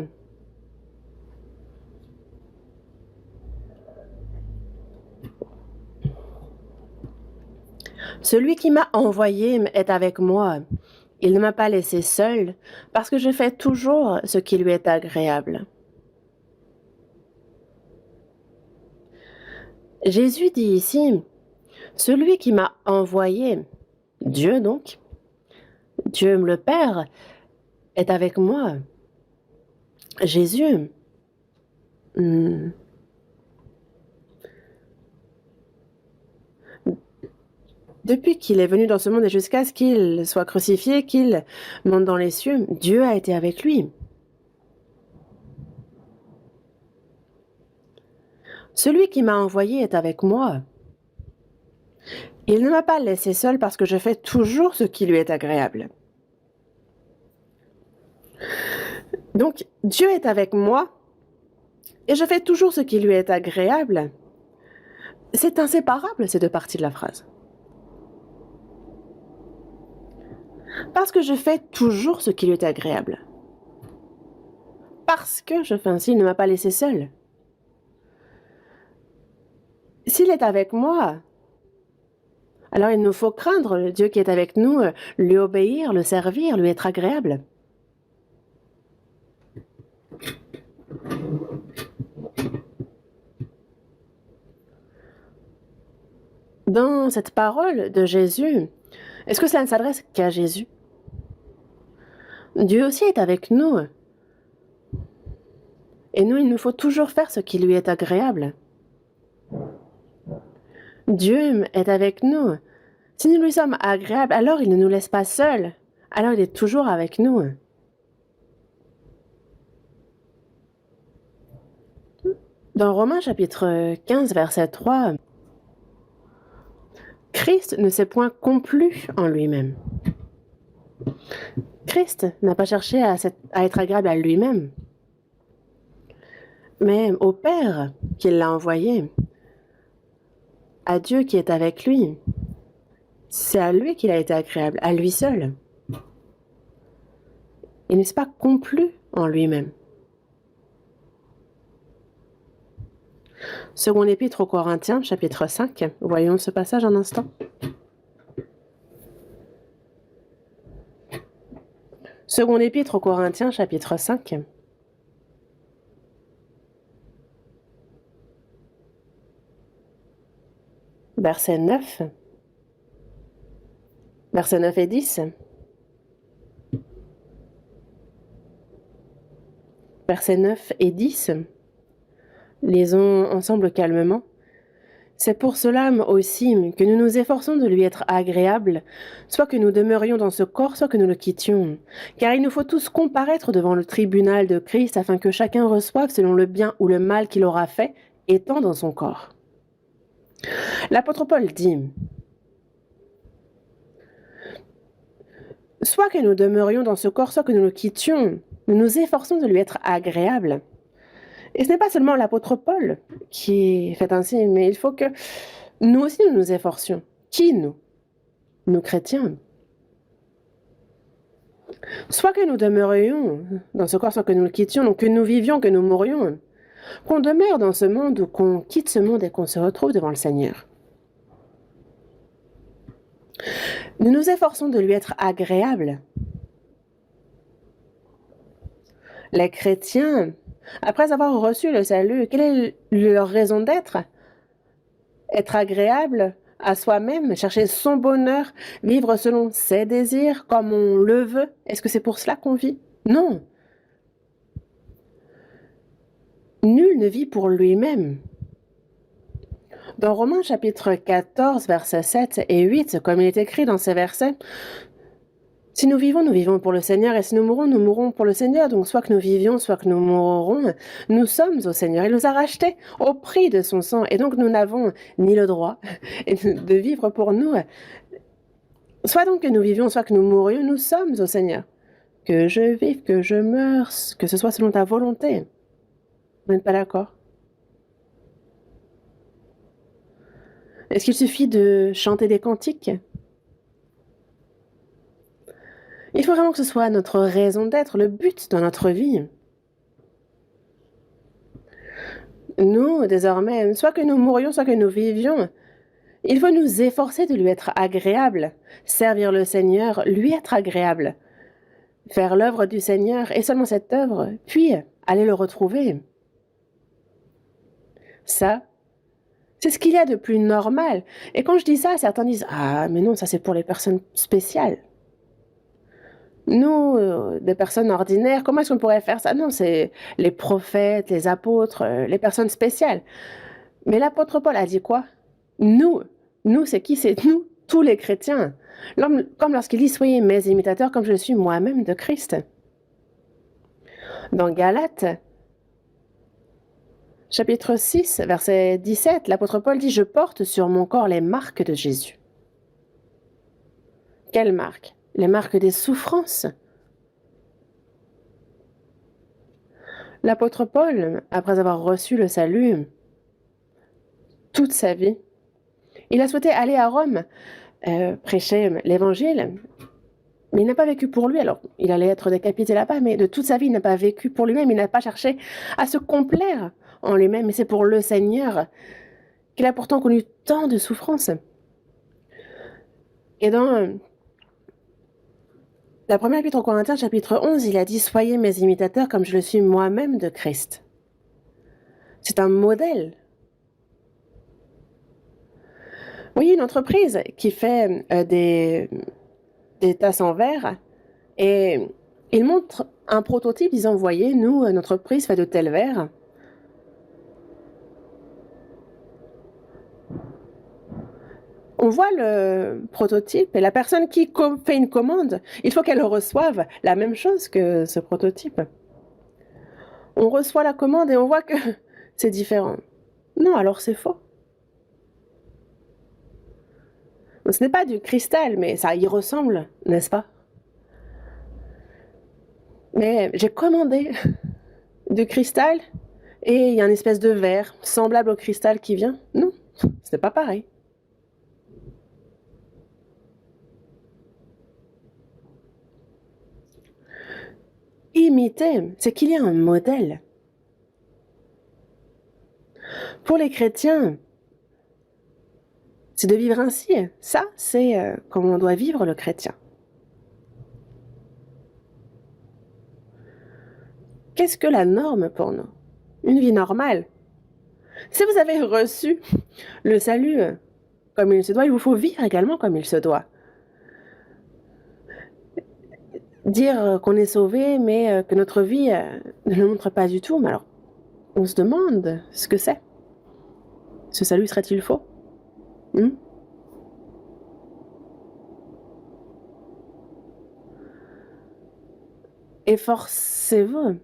Celui qui m'a envoyé est avec moi. Il ne m'a pas laissé seul, parce que je fais toujours ce qui lui est agréable. Jésus dit ici, celui qui m'a envoyé, Dieu donc, Dieu le Père, est avec moi. Jésus, depuis qu'il est venu dans ce monde et jusqu'à ce qu'il soit crucifié, qu'il monte dans les cieux, Dieu a été avec lui. Celui qui m'a envoyé est avec moi. Il ne m'a pas laissé seul parce que je fais toujours ce qui lui est agréable. Donc, Dieu est avec moi et je fais toujours ce qui lui est agréable. C'est inséparable, ces deux parties de la phrase. Parce que je fais toujours ce qui lui est agréable. Parce que je fais ainsi, il ne m'a pas laissé seul. S'il est avec moi, alors il nous faut craindre le Dieu qui est avec nous, lui obéir, le servir, lui être agréable. Dans cette parole de Jésus, est-ce que cela ne s'adresse qu'à Jésus? Dieu aussi est avec nous. Et nous, il nous faut toujours faire ce qui lui est agréable. Dieu est avec nous. Si nous lui sommes agréables, alors il ne nous laisse pas seuls. Alors il est toujours avec nous. Dans Romains chapitre 15, verset 3, Christ ne s'est point complu en lui-même. Christ n'a pas cherché à être agréable à lui-même, mais au Père qui l'a envoyé, à Dieu qui est avec lui. C'est à lui qu'il a été agréable, à lui seul. Il ne s'est pas complu en lui-même. Second épître aux Corinthiens, chapitre 5. Voyons ce passage un instant. Second épître aux Corinthiens, chapitre 5. Verset 9. Versets 9 et 10. Versets 9 et 10. Lisons ensemble calmement. C'est pour cela aussi que nous nous efforçons de lui être agréables, soit que nous demeurions dans ce corps, soit que nous le quittions. Car il nous faut tous comparaître devant le tribunal de Christ, afin que chacun reçoive selon le bien ou le mal qu'il aura fait, étant dans son corps. L'apôtre Paul dit, soit que nous demeurions dans ce corps, soit que nous le quittions, nous nous efforçons de lui être agréables. Et ce n'est pas seulement l'apôtre Paul qui fait ainsi, mais il faut que nous aussi nous nous efforcions. Qui nous? Nous chrétiens. Soit que nous demeurions dans ce corps, soit que nous le quittions, donc que nous vivions, que nous mourions, qu'on demeure dans ce monde ou qu'on quitte ce monde et qu'on se retrouve devant le Seigneur. Nous nous efforçons de lui être agréables. Les chrétiens, après avoir reçu le salut, quelle est leur raison d'être? Être agréable à soi-même, chercher son bonheur, vivre selon ses désirs, comme on le veut. Est-ce que c'est pour cela qu'on vit? Non. Nul ne vit pour lui-même. Dans Romains chapitre 14, versets 7 et 8, comme il est écrit dans ces versets, si nous vivons pour le Seigneur, et si nous mourrons pour le Seigneur. Donc soit que nous vivions, soit que nous mourrons, nous sommes au Seigneur. Il nous a rachetés au prix de son sang, et donc nous n'avons ni le droit de vivre pour nous. Soit donc que nous vivions, soit que nous mourions, nous sommes au Seigneur. Que je vive, que je meure, que ce soit selon ta volonté. Vous n'êtes pas d'accord? Est-ce qu'il suffit de chanter des cantiques? Il faut vraiment que ce soit notre raison d'être, le but dans notre vie. Nous, désormais, soit que nous mourions, soit que nous vivions, il faut nous efforcer de lui être agréable, servir le Seigneur, lui être agréable, faire l'œuvre du Seigneur, et seulement cette œuvre, puis aller le retrouver. Ça, c'est ce qu'il y a de plus normal. Et quand je dis ça, certains disent « Ah, mais non, ça c'est pour les personnes spéciales. » Nous, des personnes ordinaires, comment est-ce qu'on pourrait faire ça? Non, c'est les prophètes, les apôtres, les personnes spéciales. Mais l'apôtre Paul a dit quoi? Nous, c'est qui? C'est nous, tous les chrétiens. Comme lorsqu'il dit « Soyez mes imitateurs comme je suis moi-même de Christ ». Dans Galates, chapitre 6, verset 17, l'apôtre Paul dit « Je porte sur mon corps les marques de Jésus ». Quelles marques? Les marques des souffrances. L'apôtre Paul, après avoir reçu le salut toute sa vie, il a souhaité aller à Rome, prêcher l'évangile, mais il n'a pas vécu pour lui. Alors, il allait être décapité là-bas, mais de toute sa vie, il n'a pas vécu pour lui-même. Il n'a pas cherché à se complaire en lui-même, mais c'est pour le Seigneur qu'il a pourtant connu tant de souffrances. Et dans la première épître aux Corinthiens, chapitre 11, il a dit « Soyez mes imitateurs comme je le suis moi-même de Christ ». C'est un modèle. Oui, une entreprise qui fait des tasses en verre et ils montrent un prototype disant « Voyez, nous, notre entreprise fait de tels verres ». On voit le prototype et la personne qui fait une commande, il faut qu'elle reçoive la même chose que ce prototype. On reçoit la commande et on voit que c'est différent. Non, alors c'est faux. Ce n'est pas du cristal, mais ça y ressemble, n'est-ce pas? Mais j'ai commandé du cristal et il y a une espèce de verre semblable au cristal qui vient. Non, ce n'est pas pareil. Imiter, c'est qu'il y a un modèle. Pour les chrétiens, c'est de vivre ainsi. Ça, c'est comment on doit vivre le chrétien. Qu'est-ce que la norme pour nous? Une vie normale. Si vous avez reçu le salut comme il se doit, il vous faut vivre également comme il se doit. Dire qu'on est sauvé, mais que notre vie ne le montre pas du tout, mais alors on se demande ce que c'est. Ce salut serait-il faux? Efforcez-vous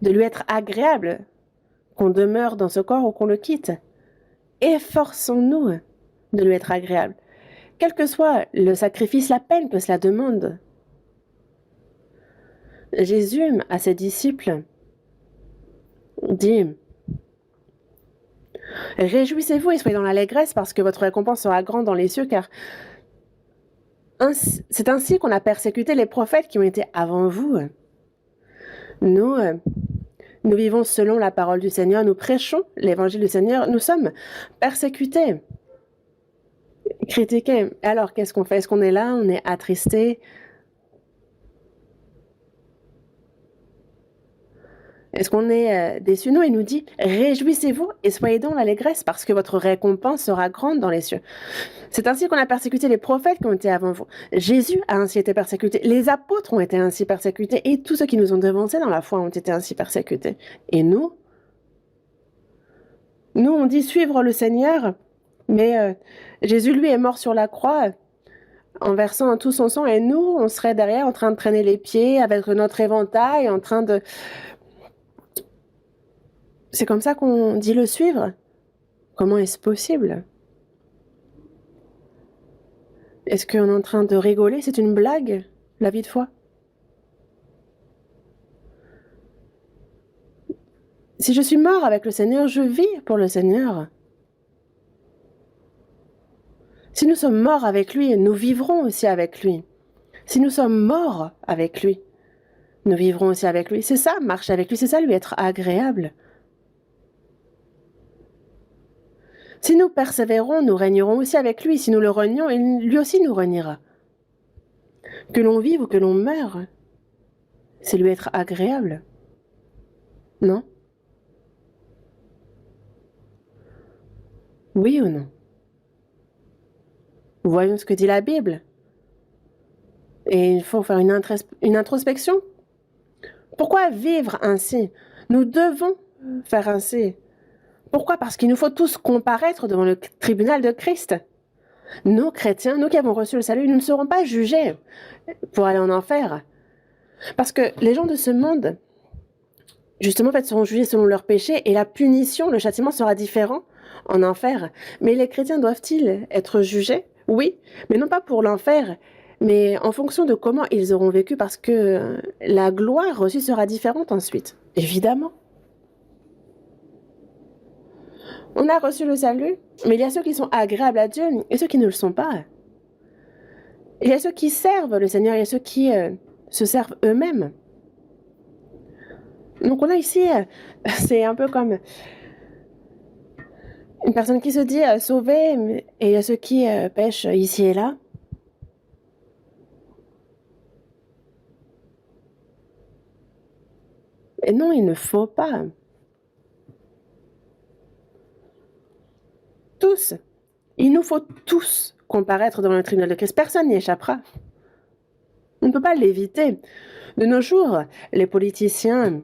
de lui être agréable, qu'on demeure dans ce corps ou qu'on le quitte. Efforçons-nous de lui être agréable, quel que soit le sacrifice, la peine que cela demande. Jésus, à ses disciples, dit « Réjouissez-vous et soyez dans l'allégresse parce que votre récompense sera grande dans les cieux, car c'est ainsi qu'on a persécuté les prophètes qui ont été avant vous. » Nous vivons selon la parole du Seigneur, nous prêchons l'évangile du Seigneur, nous sommes persécutés, critiqués. Alors, qu'est-ce qu'on fait? Est-ce qu'on est là? On est attristé? Est-ce qu'on est déçu? Non, il nous dit « Réjouissez-vous et soyez dans l'allégresse parce que votre récompense sera grande dans les cieux. » C'est ainsi qu'on a persécuté les prophètes qui ont été avant vous. Jésus a ainsi été persécuté. Les apôtres ont été ainsi persécutés et tous ceux qui nous ont devancés dans la foi ont été ainsi persécutés. Et nous, on dit suivre le Seigneur, mais Jésus, lui, est mort sur la croix en versant tout son sang et nous, on serait derrière en train de traîner les pieds avec notre éventail, en train de... C'est comme ça qu'on dit le suivre? Comment est-ce possible? Est-ce qu'on est en train de rigoler? C'est une blague, la vie de foi? Si je suis mort avec le Seigneur, je vis pour le Seigneur. Si nous sommes morts avec lui, nous vivrons aussi avec lui. Si nous sommes morts avec lui, nous vivrons aussi avec lui. C'est ça, marcher avec lui, c'est ça, lui être agréable. Si nous persévérons, nous régnerons aussi avec lui. Si nous le renions, lui aussi nous reniera. Que l'on vive ou que l'on meure, c'est lui être agréable. Non? Oui ou non? Voyons ce que dit la Bible. Et il faut faire une introspection. Pourquoi vivre ainsi? Nous devons faire ainsi. Pourquoi? Parce qu'il nous faut tous comparaître devant le tribunal de Christ. Nous, chrétiens, nous qui avons reçu le salut, nous ne serons pas jugés pour aller en enfer. Parce que les gens de ce monde, justement, en fait, seront jugés selon leurs péchés et la punition, le châtiment sera différent en enfer. Mais les chrétiens doivent-ils être jugés Oui, mais non pas pour l'enfer, mais en fonction de comment ils auront vécu, parce que la gloire reçue sera différente ensuite. Évidemment. On a reçu le salut, mais il y a ceux qui sont agréables à Dieu et ceux qui ne le sont pas. Il y a ceux qui servent le Seigneur, il y a ceux qui se servent eux-mêmes. Donc on a ici, c'est un peu comme une personne qui se dit sauvée, et il y a ceux qui pêchent ici et là. Et non, il ne faut pas. Tous. Il nous faut tous comparaître devant le tribunal de Christ. Personne n'y échappera. On ne peut pas l'éviter. De nos jours, les politiciens,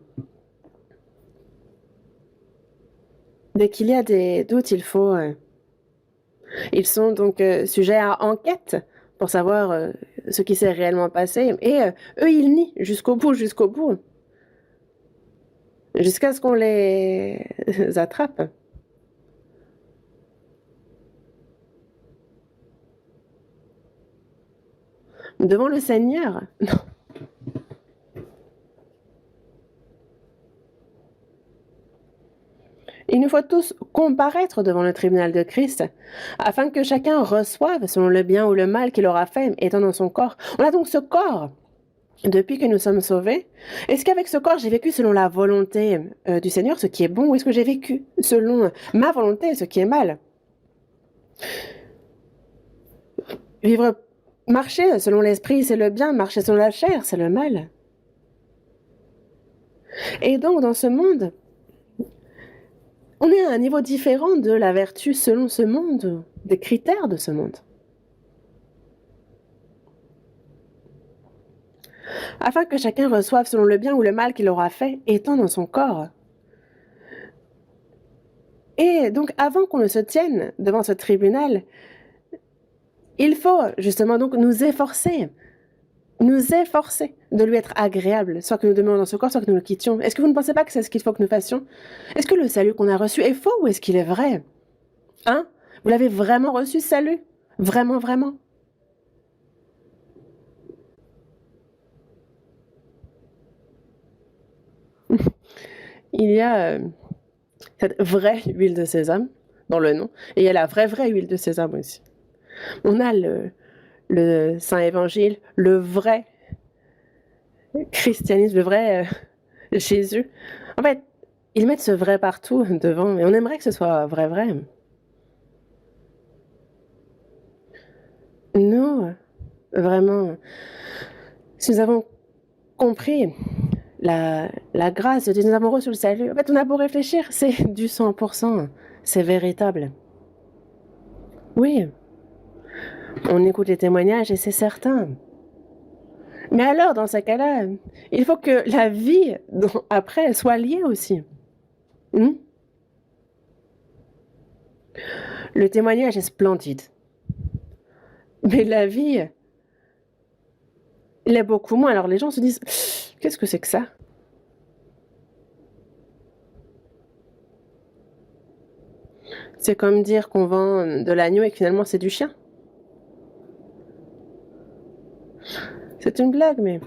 dès qu'il y a des doutes, ils sont donc sujets à enquête pour savoir ce qui s'est réellement passé. Et eux, ils nient jusqu'au bout, jusqu'à ce qu'on les attrape. Devant le Seigneur. Non. Il nous faut tous comparaître devant le tribunal de Christ, afin que chacun reçoive selon le bien ou le mal qu'il aura fait, étant dans son corps. On a donc ce corps depuis que nous sommes sauvés. Est-ce qu'avec ce corps, j'ai vécu selon la volonté du Seigneur, ce qui est bon, ou est-ce que j'ai vécu selon ma volonté, ce qui est mal? Marcher selon l'esprit, c'est le bien, marcher selon la chair, c'est le mal. Et donc, dans ce monde, on est à un niveau différent de la vertu selon ce monde, des critères de ce monde. Afin que chacun reçoive selon le bien ou le mal qu'il aura fait, étant dans son corps. Et donc, avant qu'on ne se tienne devant ce tribunal, il faut justement donc nous efforcer de lui être agréable, soit que nous demeurions dans ce corps, soit que nous le quittions. Est-ce que vous ne pensez pas que c'est ce qu'il faut que nous fassions? Est-ce que le salut qu'on a reçu est faux ou est-ce qu'il est vrai? Hein? Vous l'avez vraiment reçu, ce salut? Vraiment, vraiment? Il y a cette vraie huile de sésame dans le nom, et il y a la vraie huile de sésame aussi. On a le Saint Évangile, le vrai christianisme, le vrai Jésus. En fait, ils mettent ce vrai partout devant, et on aimerait que ce soit vrai. Nous, vraiment, si nous avons compris la grâce de Dieu, nous avons reçu le salut, en fait, on a beau réfléchir, c'est du 100%, c'est véritable. Oui, on écoute les témoignages et c'est certain. Mais alors, dans ce cas-là, il faut que la vie après soit liée aussi. Le témoignage est splendide. Mais la vie, il est beaucoup moins. Alors les gens se disent, qu'est-ce que c'est que ça? C'est comme dire qu'on vend de l'agneau et que finalement c'est du chien. C'est une blague, mais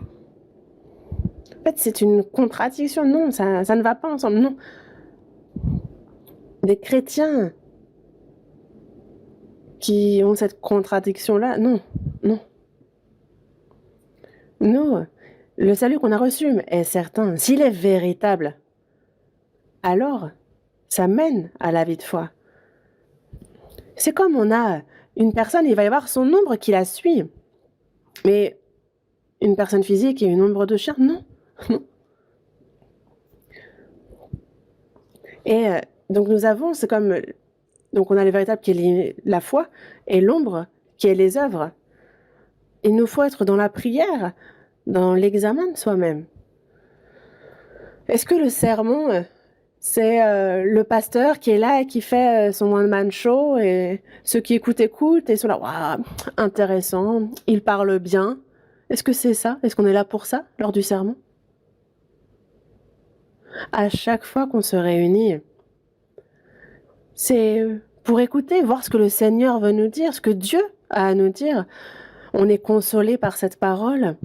en fait c'est une contradiction. Non, ça ne va pas ensemble. Non. Des chrétiens qui ont cette contradiction-là, non. Nous, le salut qu'on a reçu est certain. S'il est véritable, alors ça mène à la vie de foi. C'est comme on a une personne, il va y avoir son ombre qui la suit. Mais une personne physique et une ombre de chien, non. Et donc nous avons, c'est comme, donc on a le véritable qui est la foi et l'ombre qui est les œuvres. Il nous faut être dans la prière, dans l'examen de soi-même. Est-ce que le sermon, c'est le pasteur qui est là et qui fait son one-man show et ceux qui écoutent et sont là, waouh, intéressant, il parle bien. Est-ce que c'est ça? Est-ce qu'on est là pour ça lors du sermon? À chaque fois qu'on se réunit, c'est pour écouter, voir ce que le Seigneur veut nous dire, ce que Dieu à nous dire. On est consolé par cette parole.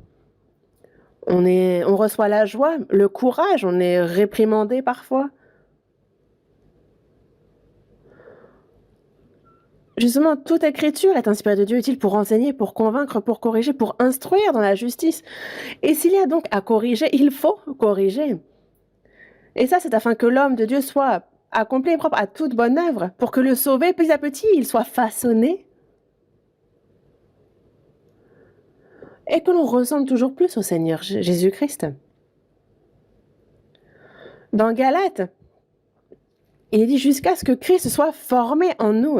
On reçoit la joie, le courage, on est réprimandé parfois. Justement, toute écriture est inspirée de Dieu, utile pour enseigner, pour convaincre, pour corriger, pour instruire dans la justice. Et s'il y a donc à corriger, il faut corriger. Et ça, c'est afin que l'homme de Dieu soit accompli et propre à toute bonne œuvre, pour que le sauvé, petit à petit, il soit façonné et que l'on ressemble toujours plus au Seigneur Jésus-Christ. Dans Galates, il est dit jusqu'à ce que Christ soit formé en nous.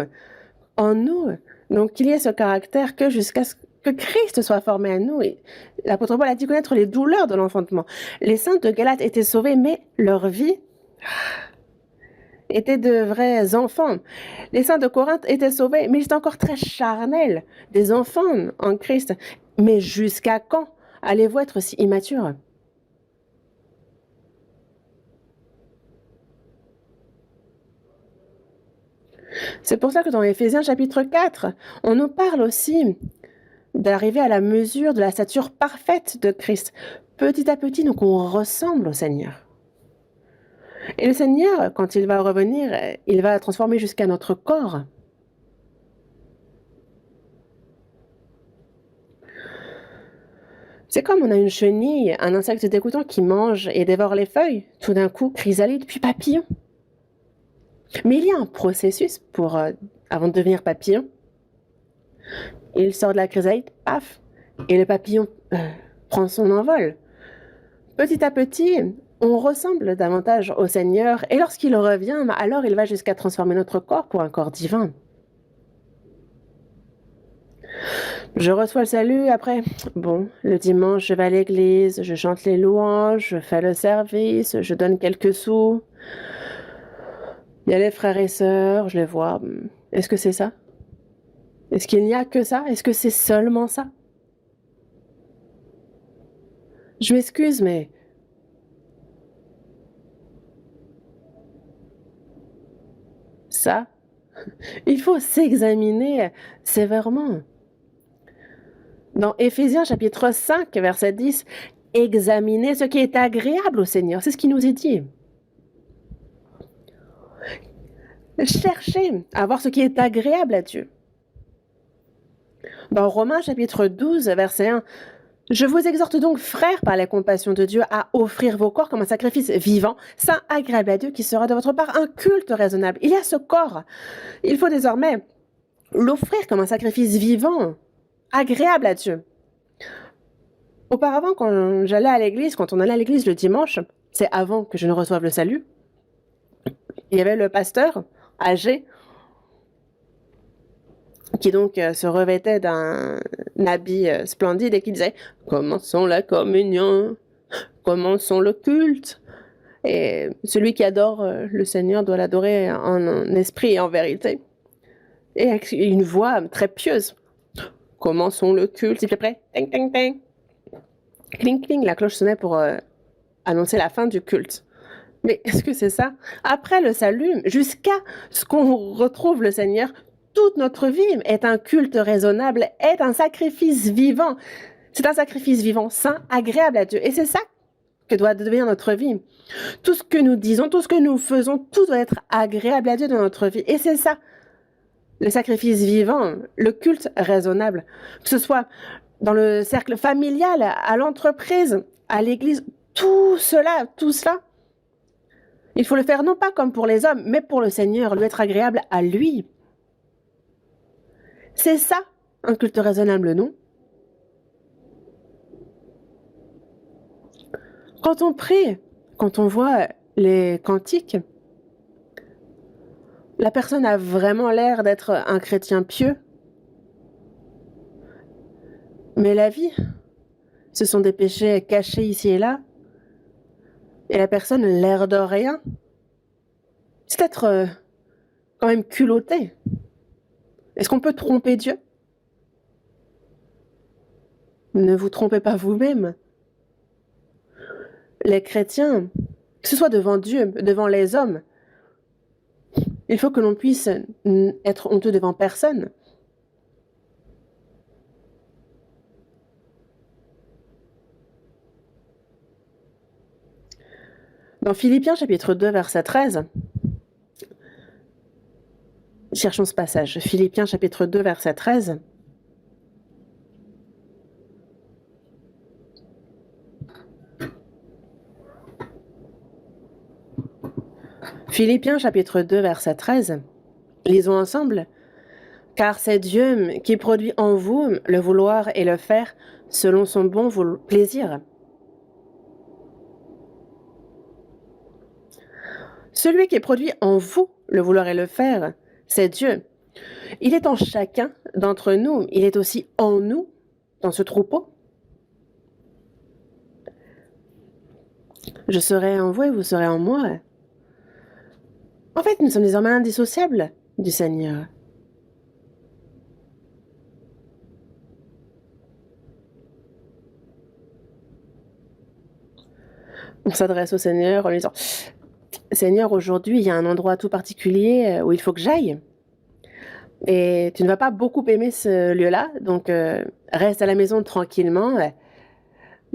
En nous. Donc, qu'il y ait ce caractère que jusqu'à ce que Christ soit formé en nous. Et l'apôtre Paul a dit connaître les douleurs de l'enfantement. Les saints de Galates étaient sauvés, mais leur vie étaient de vrais enfants. Les saints de Corinthe étaient sauvés, mais ils étaient encore très charnels, des enfants en Christ. Mais jusqu'à quand allez-vous être si immatures? C'est pour ça que dans Éphésiens chapitre 4, on nous parle aussi d'arriver à la mesure de la stature parfaite de Christ. Petit à petit, donc on ressemble au Seigneur. Et le Seigneur, quand il va revenir, il va transformer jusqu'à notre corps. C'est comme on a une chenille, un insecte dégoûtant qui mange et dévore les feuilles. Tout d'un coup, chrysalide, puis papillon. Mais il y a un processus avant de devenir papillon. Il sort de la chrysalide, paf, et le papillon prend son envol. Petit à petit, on ressemble davantage au Seigneur, et lorsqu'il revient, alors il va jusqu'à transformer notre corps pour un corps divin. Je reçois le salut, après, bon, le dimanche, je vais à l'église, je chante les louanges, je fais le service, je donne quelques sous. Il y a les frères et sœurs, je les vois. Est-ce que c'est ça? Est-ce qu'il n'y a que ça? Est-ce que c'est seulement ça? Je m'excuse, mais ça, il faut s'examiner sévèrement. Dans Éphésiens chapitre 5, verset 10, examinez ce qui est agréable au Seigneur. C'est ce qui nous est dit. Cherchez à voir ce qui est agréable à Dieu. Dans Romains chapitre 12, verset 1, je vous exhorte donc, frères, par la compassion de Dieu, à offrir vos corps comme un sacrifice vivant, saint, agréable à Dieu, qui sera de votre part un culte raisonnable. Il y a ce corps. Il faut désormais l'offrir comme un sacrifice vivant, agréable à Dieu. Auparavant, quand on allait à l'église le dimanche, c'est avant que je ne reçoive le salut, il y avait le pasteur âgé qui donc se revêtait d'un habit splendide et qui disait « Commençons la communion, commençons le culte ». Et celui qui adore le Seigneur doit l'adorer en esprit et en vérité. Et avec une voix très pieuse. « Commençons le culte ». Et puis après, « ting, ting, ting ». Cling, cling, la cloche sonnait pour annoncer la fin du culte. Mais est-ce que c'est ça? Après le salut, jusqu'à ce qu'on retrouve le Seigneur, toute notre vie est un culte raisonnable, est un sacrifice vivant. C'est un sacrifice vivant, saint, agréable à Dieu. Et c'est ça que doit devenir notre vie. Tout ce que nous disons, tout ce que nous faisons, tout doit être agréable à Dieu dans notre vie. Et c'est ça, le sacrifice vivant, le culte raisonnable. Que ce soit dans le cercle familial, à l'entreprise, à l'église, tout cela, il faut le faire non pas comme pour les hommes, mais pour le Seigneur, lui être agréable à lui. C'est ça, un culte raisonnable, non? Quand on prie, quand on voit les cantiques, la personne a vraiment l'air d'être un chrétien pieux. Mais la vie, ce sont des péchés cachés ici et là. Et la personne, l'air de rien. C'est être quand même culotté. Est-ce qu'on peut tromper Dieu? Ne vous trompez pas vous-même. Les chrétiens, que ce soit devant Dieu, devant les hommes, il faut que l'on puisse être honteux devant personne. Dans Philippiens chapitre 2, verset 13, cherchons ce passage. Philippiens chapitre 2, verset 13. Philippiens chapitre 2, verset 13. Lisons ensemble. Car c'est Dieu qui produit en vous le vouloir et le faire selon son bon plaisir. Celui qui produit en vous le vouloir et le faire, c'est Dieu. Il est en chacun d'entre nous. Il est aussi en nous, dans ce troupeau. Je serai en vous et vous serez en moi. En fait, nous sommes désormais indissociables du Seigneur. On s'adresse au Seigneur en lui disant « Seigneur, aujourd'hui, il y a un endroit tout particulier où il faut que j'aille. Et tu ne vas pas beaucoup aimer ce lieu-là, donc reste à la maison tranquillement.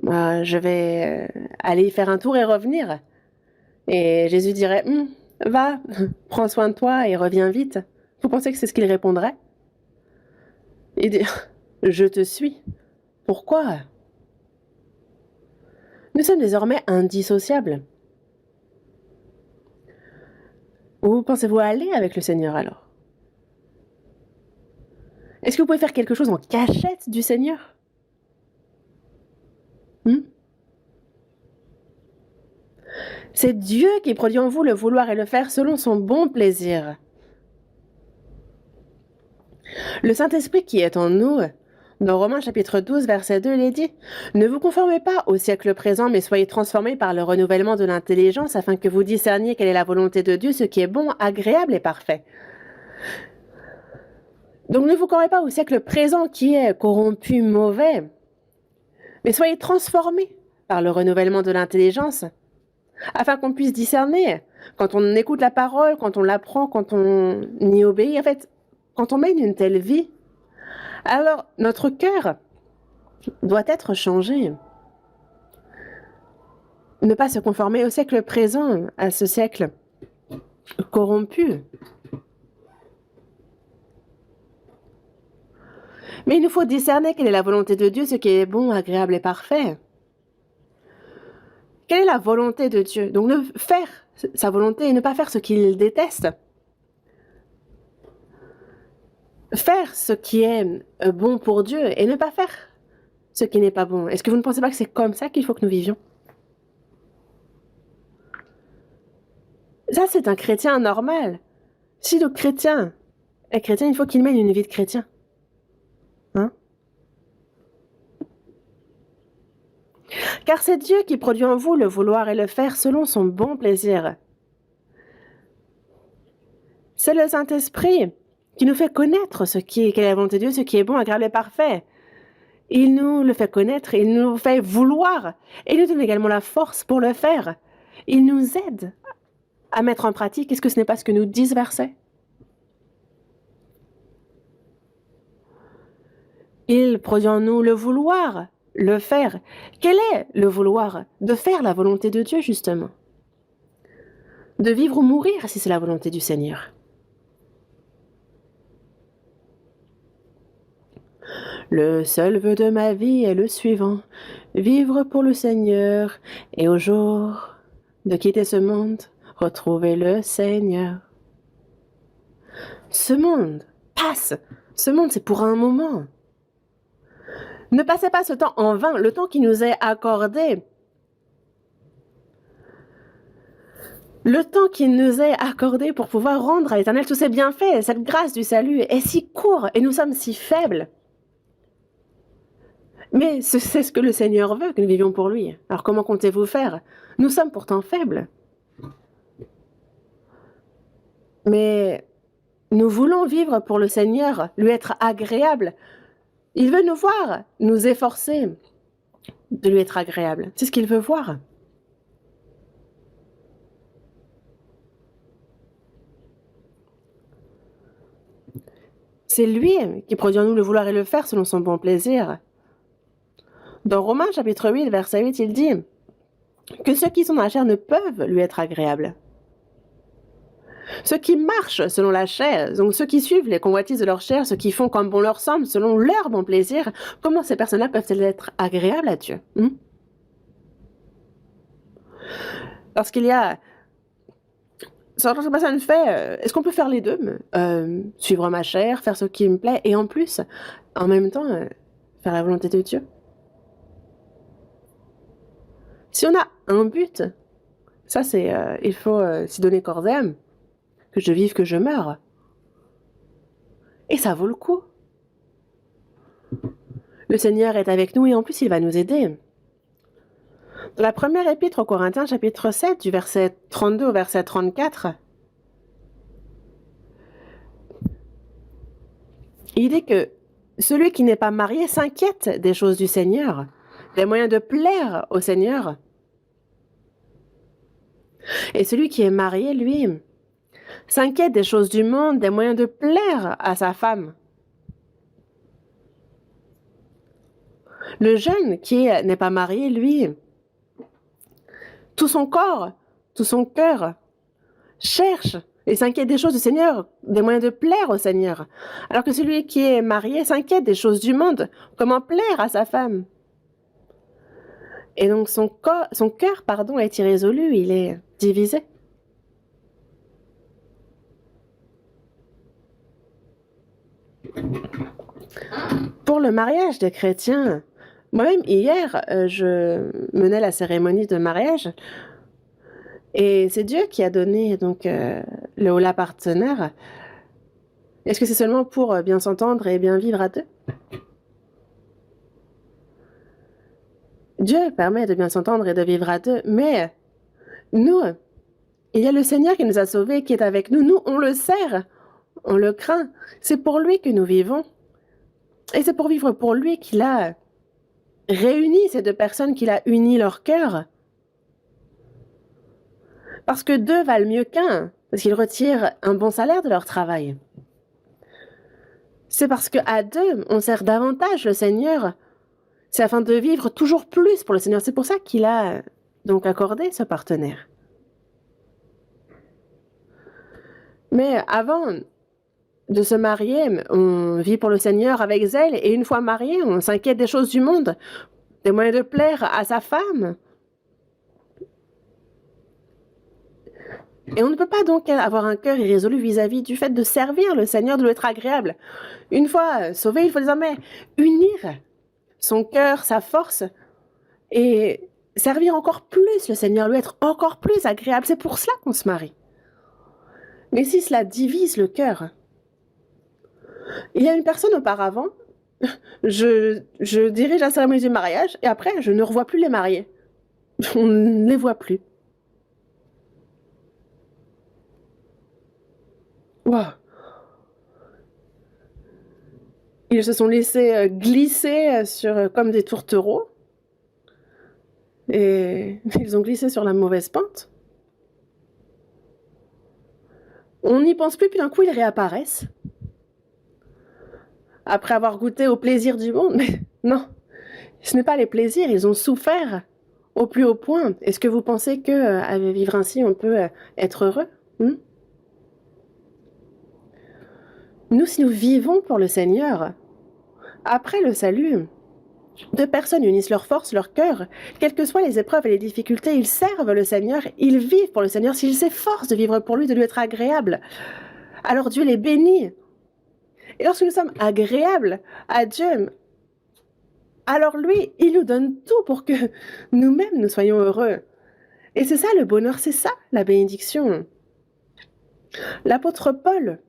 Je vais aller y faire un tour et revenir. » Et Jésus dirait « Va, prends soin de toi et reviens vite. » Vous pensez que c'est ce qu'il répondrait? Il dit « Je te suis. » Pourquoi? Nous sommes désormais indissociables. Où pensez-vous aller avec le Seigneur alors? Est-ce que vous pouvez faire quelque chose en cachette du Seigneur? C'est Dieu qui produit en vous le vouloir et le faire selon son bon plaisir. Le Saint-Esprit qui est en nous, dans Romains chapitre 12, verset 2, il est dit « Ne vous conformez pas au siècle présent, mais soyez transformés par le renouvellement de l'intelligence afin que vous discerniez quelle est la volonté de Dieu, ce qui est bon, agréable et parfait. » Donc ne vous conformez pas au siècle présent qui est corrompu, mauvais, mais soyez transformés par le renouvellement de l'intelligence afin qu'on puisse discerner quand on écoute la parole, quand on l'apprend, quand on y obéit. En fait, quand on mène une telle vie, alors notre cœur doit être changé. Ne pas se conformer au siècle présent, à ce siècle corrompu. Mais il nous faut discerner quelle est la volonté de Dieu, ce qui est bon, agréable et parfait. Quelle est la volonté de Dieu? Donc, ne faire sa volonté et ne pas faire ce qu'il déteste. Faire ce qui est bon pour Dieu et ne pas faire ce qui n'est pas bon. Est-ce que vous ne pensez pas que c'est comme ça qu'il faut que nous vivions? Ça, c'est un chrétien normal. Si le chrétien est chrétien, il faut qu'il mène une vie de chrétien. Hein? Car c'est Dieu qui produit en vous le vouloir et le faire selon son bon plaisir. C'est le Saint-Esprit qui nous fait connaître quelle est la volonté de Dieu, ce qui est bon, agréable et parfait. Il nous le fait connaître, il nous fait vouloir, et il nous donne également la force pour le faire. Il nous aide à mettre en pratique. Est-ce que ce n'est pas ce que nous disent ce verset? Il produit en nous le vouloir, le faire. Quel est le vouloir? De faire la volonté de Dieu, justement. De vivre ou mourir, si c'est la volonté du Seigneur. Le seul vœu de ma vie est le suivant, vivre pour le Seigneur, et au jour de quitter ce monde, retrouver le Seigneur. Ce monde passe, ce monde c'est pour un moment. Ne passez pas ce temps en vain, le temps qui nous est accordé. Le temps qui nous est accordé pour pouvoir rendre à l'Éternel tous ses bienfaits, cette grâce du salut est si court et nous sommes si faibles. Mais c'est ce que le Seigneur veut, que nous vivions pour lui. Alors comment comptez-vous faire? Nous sommes pourtant faibles. Mais nous voulons vivre pour le Seigneur, lui être agréable. Il veut nous voir, nous efforcer de lui être agréable. C'est ce qu'il veut voir. C'est lui qui produit en nous le vouloir et le faire selon son bon plaisir. Dans Romains chapitre 8, verset 8, il dit que ceux qui sont dans la chair ne peuvent lui être agréables. Ceux qui marchent selon la chair, donc ceux qui suivent les convoitises de leur chair, ceux qui font comme bon leur semble, selon leur bon plaisir, comment ces personnes-là peuvent-elles être agréables à Dieu? Lorsqu'il y a... Lorsque personne fait, est-ce qu'on peut faire les deux? Suivre ma chair, faire ce qui me plaît, et en plus, en même temps, faire la volonté de Dieu? Si on a un but, ça c'est, il faut s'y donner corps et âme, que je vive, que je meure. Et ça vaut le coup. Le Seigneur est avec nous et en plus il va nous aider. Dans la première épître aux Corinthiens, chapitre 7, du verset 32 au verset 34, il dit que celui qui n'est pas marié s'inquiète des choses du Seigneur, des moyens de plaire au Seigneur. Et celui qui est marié, lui, s'inquiète des choses du monde, des moyens de plaire à sa femme. Le jeune qui n'est pas marié, lui, tout son corps, tout son cœur cherche et s'inquiète des choses du Seigneur, des moyens de plaire au Seigneur. Alors que celui qui est marié s'inquiète des choses du monde, comment plaire à sa femme. Et donc son cœur, est irrésolu, il est divisé. Pour le mariage des chrétiens, moi-même hier, je menais la cérémonie de mariage et c'est Dieu qui a donné donc le Hola partenaire. Est-ce que c'est seulement pour bien s'entendre et bien vivre à deux? Dieu permet de bien s'entendre et de vivre à deux, mais nous, il y a le Seigneur qui nous a sauvés, qui est avec nous. Nous, on le sert, on le craint. C'est pour lui que nous vivons. Et c'est pour vivre pour lui qu'il a réuni ces deux personnes, qu'il a uni leur cœur. Parce que deux valent mieux qu'un, parce qu'ils retirent un bon salaire de leur travail. C'est parce qu'à deux, on sert davantage le Seigneur. C'est afin de vivre toujours plus pour le Seigneur. C'est pour ça qu'il a donc accordé ce partenaire. Mais avant de se marier, on vit pour le Seigneur avec zèle, et une fois marié, on s'inquiète des choses du monde, des moyens de plaire à sa femme. Et on ne peut pas donc avoir un cœur irrésolu vis-à-vis du fait de servir le Seigneur, de lui être agréable. Une fois sauvé, il faut désormais unir son cœur, sa force, et servir encore plus le Seigneur, lui être encore plus agréable. C'est pour cela qu'on se marie. Mais si cela divise le cœur, il y a une personne auparavant, je dirige la cérémonie du mariage, et après, je ne revois plus les mariés. On ne les voit plus. Wow. Ils se sont laissés glisser comme des tourtereaux. Et ils ont glissé sur la mauvaise pente. On n'y pense plus, puis d'un coup, ils réapparaissent. Après avoir goûté au plaisir du monde. Mais non, ce n'est pas les plaisirs, ils ont souffert au plus haut point. Est-ce que vous pensez qu'à vivre ainsi, on peut être heureux? Nous, si nous vivons pour le Seigneur, après le salut, deux personnes unissent leurs forces, leur cœur. Quelles que soient les épreuves et les difficultés, ils servent le Seigneur, ils vivent pour le Seigneur. S'ils s'efforcent de vivre pour lui, de lui être agréable, alors Dieu les bénit. Et lorsque nous sommes agréables à Dieu, alors lui, il nous donne tout pour que nous-mêmes nous soyons heureux. Et c'est ça le bonheur, c'est ça la bénédiction. L'apôtre Paul,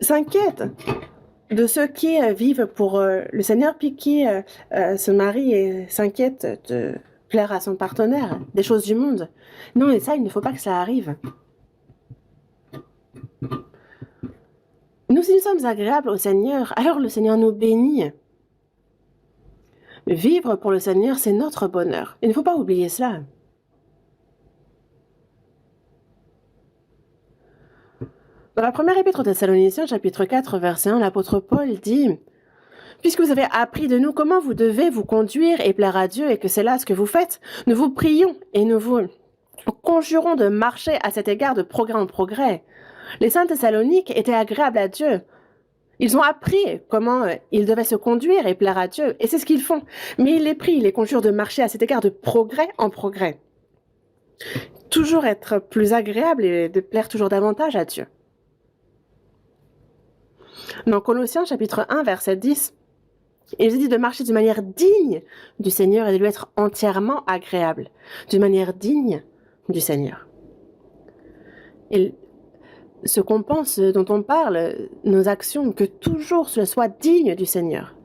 s'inquiète de ceux qui vivent pour le Seigneur, puis qui se marient et s'inquiètent de plaire à son partenaire, des choses du monde. Non, et ça, il ne faut pas que ça arrive. Nous, si nous sommes agréables au Seigneur, alors le Seigneur nous bénit. Vivre pour le Seigneur, c'est notre bonheur. Il ne faut pas oublier cela. Dans la première épître aux Thessaloniciens, chapitre 4, verset 1, l'apôtre Paul dit « Puisque vous avez appris de nous comment vous devez vous conduire et plaire à Dieu et que c'est là ce que vous faites, nous vous prions et nous vous conjurons de marcher à cet égard de progrès en progrès. » Les saints Thessaloniques étaient agréables à Dieu. Ils ont appris comment ils devaient se conduire et plaire à Dieu, et c'est ce qu'ils font. Mais il les prie, il les conjure de marcher à cet égard de progrès en progrès. Toujours être plus agréable et de plaire toujours davantage à Dieu. Dans Colossiens chapitre 1, verset 10, il dit de marcher d'une manière digne du Seigneur et de lui être entièrement agréable. D'une manière digne du Seigneur. Et ce qu'on pense, dont on parle, nos actions, que toujours ce soit digne du Seigneur.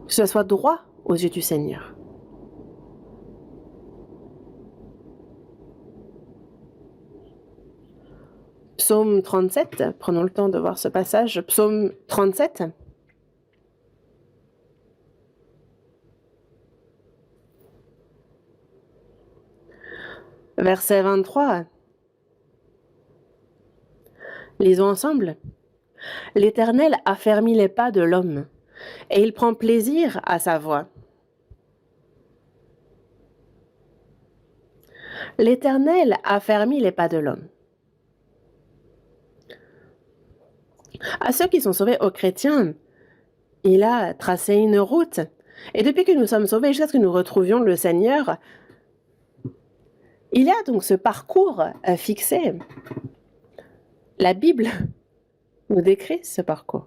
Que ce soit droit aux yeux du Seigneur. Psaume 37, prenons le temps de voir ce passage. Psaume 37. Verset 23. Lisons ensemble. « L'Éternel affermit les pas de l'homme, et il prend plaisir à sa voix. L'Éternel affermit les pas de l'homme. » À ceux qui sont sauvés, aux chrétiens, il a tracé une route. Et depuis que nous sommes sauvés, jusqu'à ce que nous retrouvions le Seigneur, il y a donc ce parcours fixé. La Bible nous décrit ce parcours.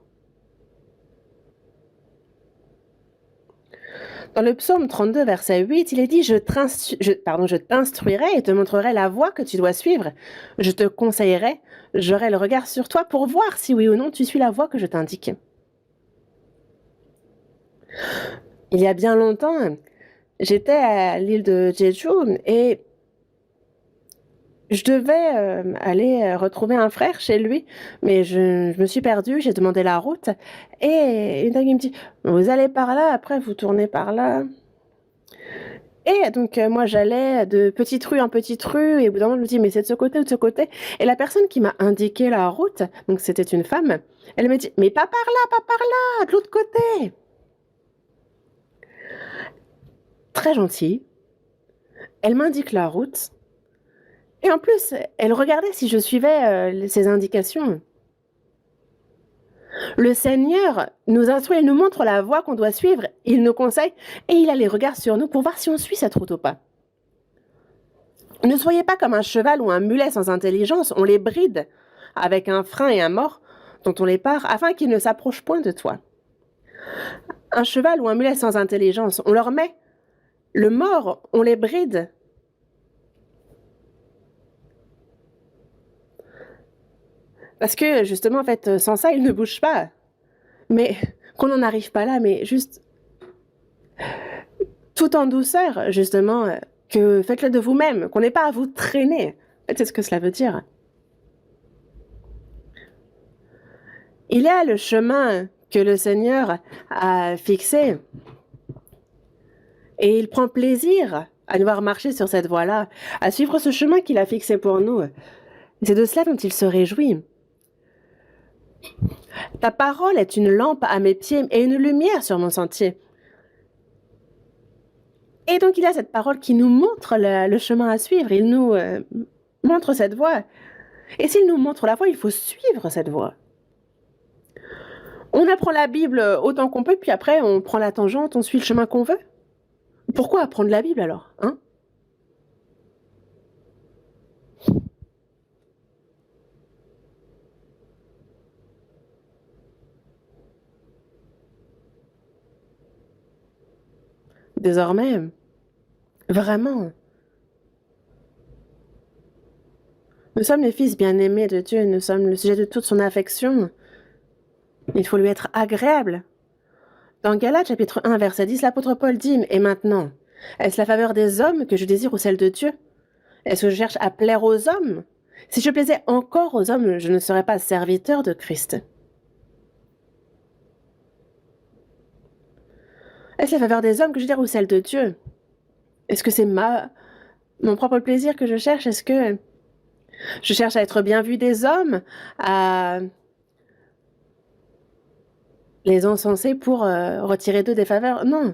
Dans le psaume 32, verset 8, il est dit « Je t'instruirai et te montrerai la voie que tu dois suivre. Je te conseillerai, j'aurai le regard sur toi pour voir si oui ou non tu suis la voie que je t'indique. » Il y a bien longtemps, j'étais à l'île de Jeju et je devais aller retrouver un frère chez lui, mais je me suis perdue, j'ai demandé la route, et une dame me dit « Vous allez par là, après vous tournez par là. » Et donc moi j'allais de petite rue en petite rue, et au bout d'un moment je me dis « Mais c'est de ce côté ou de ce côté ?» Et la personne qui m'a indiqué la route, donc c'était une femme, elle me dit « Mais pas par là, de l'autre côté !» Très gentille, elle m'indique la route. Et en plus, elle regardait si je suivais ses indications. Le Seigneur nous instruit, il nous montre la voie qu'on doit suivre, il nous conseille et il a les regards sur nous pour voir si on suit cette route ou pas. Ne soyez pas comme un cheval ou un mulet sans intelligence, on les bride avec un frein et un mors dont on les part afin qu'ils ne s'approchent point de toi. Un cheval ou un mulet sans intelligence, on leur met le mors, on les bride. Parce que, justement, en fait, sans ça, il ne bouge pas. Mais qu'on n'en arrive pas là, mais juste tout en douceur, justement, que faites-le de vous-même, qu'on n'ait pas à vous traîner. En fait, c'est ce que cela veut dire. Il y a le chemin que le Seigneur a fixé et il prend plaisir à nous voir marcher sur cette voie-là, à suivre ce chemin qu'il a fixé pour nous. C'est de cela dont il se réjouit. Ta parole est une lampe à mes pieds et une lumière sur mon sentier. Et donc, il y a cette parole qui nous montre le chemin à suivre. Il nous montre cette voie. Et s'il nous montre la voie, il faut suivre cette voie. On apprend la Bible autant qu'on peut, puis après, on prend la tangente, on suit le chemin qu'on veut. Pourquoi apprendre la Bible alors, hein ? Désormais, vraiment, nous sommes les fils bien-aimés de Dieu, nous sommes le sujet de toute son affection. Il faut lui être agréable. Dans Galates, chapitre 1, verset 10, l'apôtre Paul dit « Et maintenant, est-ce la faveur des hommes que je désire ou celle de Dieu ? Est-ce que je cherche à plaire aux hommes ? Si je plaisais encore aux hommes, je ne serais pas serviteur de Christ. » Est-ce la faveur des hommes que je désire ou celle de Dieu ? Est-ce que c'est mon propre plaisir que je cherche ? Est-ce que Je cherche à être bien vue des hommes, à les encenser pour retirer d'eux des faveurs. Non.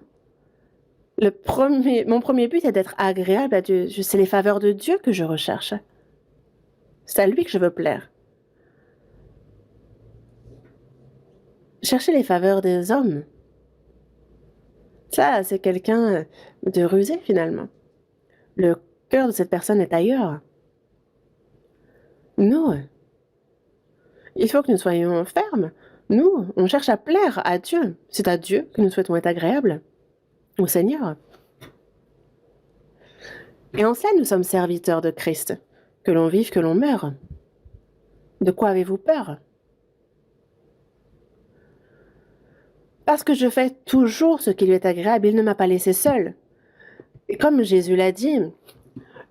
Mon premier but est d'être agréable à Dieu. C'est les faveurs de Dieu que je recherche. C'est à lui que je veux plaire. Chercher les faveurs des hommes, ça, c'est quelqu'un de rusé finalement. Le cœur de cette personne est ailleurs. Nous, il faut que nous soyons fermes. Nous, on cherche à plaire à Dieu. C'est à Dieu que nous souhaitons être agréables, au Seigneur. Et en cela, nous sommes serviteurs de Christ. Que l'on vive, que l'on meure. De quoi avez-vous peur? Parce que je fais toujours ce qui lui est agréable, il ne m'a pas laissé seul. Et comme Jésus l'a dit,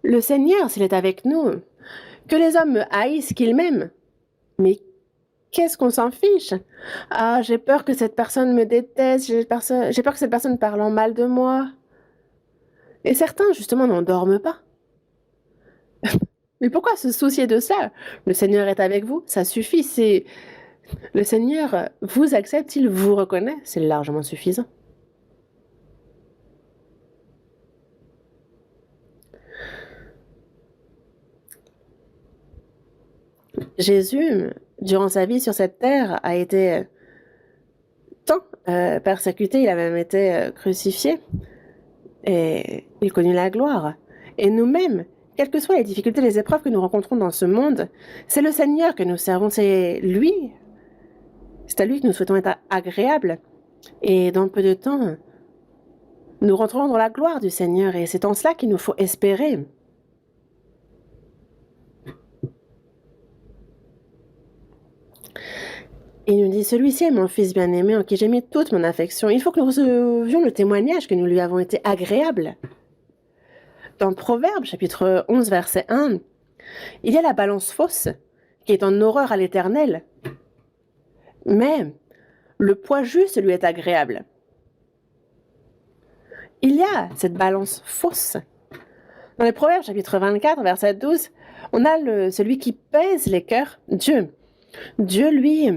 le Seigneur, s'il est avec nous, que les hommes me haïssent, qu'ils m'aiment. Mais qu'est-ce qu'on s'en fiche? Ah, j'ai peur que cette personne me déteste, j'ai peur que cette personne parle en mal de moi. Et certains, justement, n'en dorment pas. Mais pourquoi se soucier de ça? Le Seigneur est avec vous, ça suffit. Le Seigneur vous accepte, il vous reconnaît, c'est largement suffisant. Jésus, durant sa vie sur cette terre, a été tant persécuté, il a même été crucifié, et il connut la gloire. Et nous-mêmes, quelles que soient les difficultés, les épreuves que nous rencontrons dans ce monde, c'est le Seigneur que nous servons, c'est lui. C'est à lui que nous souhaitons être agréables. Et dans peu de temps, nous rentrerons dans la gloire du Seigneur, et c'est en cela qu'il nous faut espérer. Il nous dit, celui-ci est mon fils bien-aimé en qui j'ai mis toute mon affection. Il faut que nous recevions le témoignage que nous lui avons été agréables. Dans Proverbes, chapitre 11, verset 1, il y a la balance fausse qui est en horreur à l'Éternel. Mais le poids juste lui est agréable. Il y a cette balance fausse. Dans les Proverbes, chapitre 24, verset 12, on a celui qui pèse les cœurs, Dieu. Dieu, lui,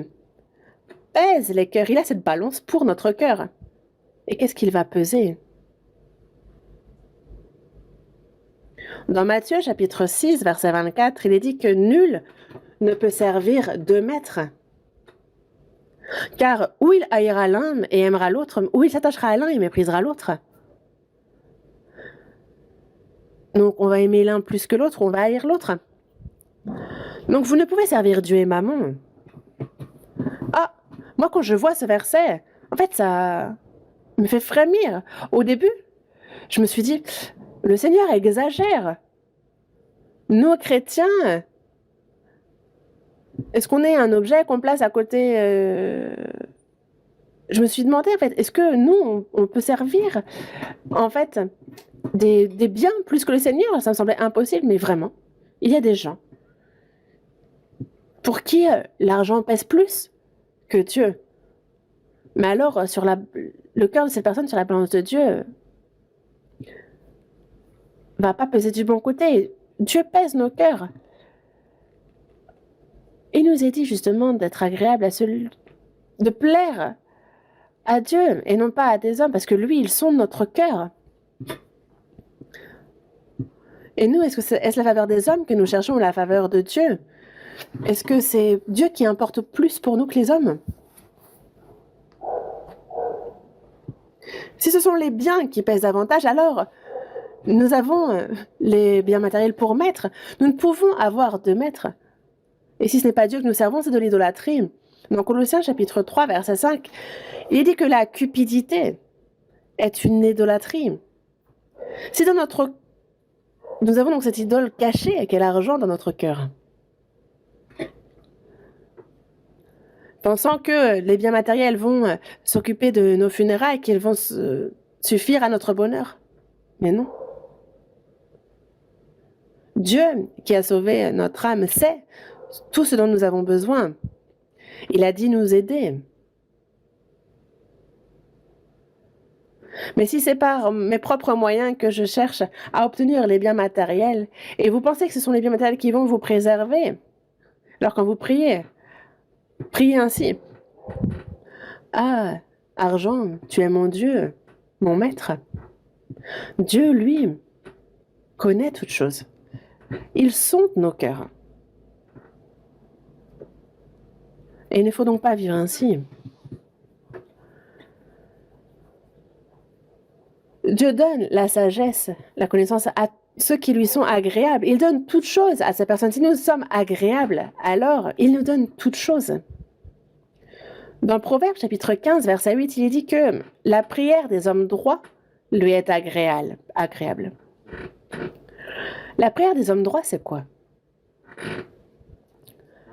pèse les cœurs. Il a cette balance pour notre cœur. Et qu'est-ce qu'il va peser? Dans Matthieu, chapitre 6, verset 24, il est dit que nul ne peut servir deux maîtres. Car ou il haïra l'un et aimera l'autre, ou il s'attachera à l'un et méprisera l'autre. Donc on va aimer l'un plus que l'autre, on va haïr l'autre. Donc vous ne pouvez servir Dieu et Mammon. Ah, moi quand je vois ce verset, en fait ça me fait frémir. Au début, je me suis dit, le Seigneur exagère. Nous, chrétiens, est-ce qu'on est un objet qu'on place à côté Je me suis demandé, en fait, est-ce que nous, on peut servir, en fait, des biens plus que le Seigneur? Ça me semblait impossible, mais vraiment, il y a des gens pour qui l'argent pèse plus que Dieu. Mais alors, le cœur de cette personne sur la balance de Dieu va pas peser du bon côté. Dieu pèse nos cœurs. Il nous est dit justement d'être agréable à celui, de plaire à Dieu et non pas à des hommes, parce que lui, ils sont notre cœur. Et nous, est-ce la faveur des hommes que nous cherchons ou la faveur de Dieu? Est-ce que c'est Dieu qui importe plus pour nous que les hommes? Si ce sont les biens qui pèsent davantage, alors nous avons les biens matériels pour maître. Nous ne pouvons avoir de maître. Et si ce n'est pas Dieu que nous servons, c'est de l'idolâtrie. Dans Colossiens chapitre 3, verset 5, il est dit que la cupidité est une idolâtrie. Si nous avons donc cette idole cachée qui est l'argent dans notre cœur, pensant que les biens matériels vont s'occuper de nos funérailles, qu'ils vont suffire à notre bonheur. Mais non. Dieu, qui a sauvé notre âme, sait tout ce dont nous avons besoin. Il a dit nous aider. Mais si c'est par mes propres moyens que je cherche à obtenir les biens matériels, et vous pensez que ce sont les biens matériels qui vont vous préserver, alors quand vous priez, priez ainsi. Ah, argent, tu es mon Dieu, mon maître. Dieu, lui, connaît toutes choses. Il sonde nos cœurs. Et il ne faut donc pas vivre ainsi. Dieu donne la sagesse, la connaissance à ceux qui lui sont agréables. Il donne toutes choses à ces personnes. Si nous sommes agréables, alors il nous donne toutes choses. Dans Proverbe chapitre 15, verset 8, il est dit que la prière des hommes droits lui est agréable. La prière des hommes droits, c'est quoi?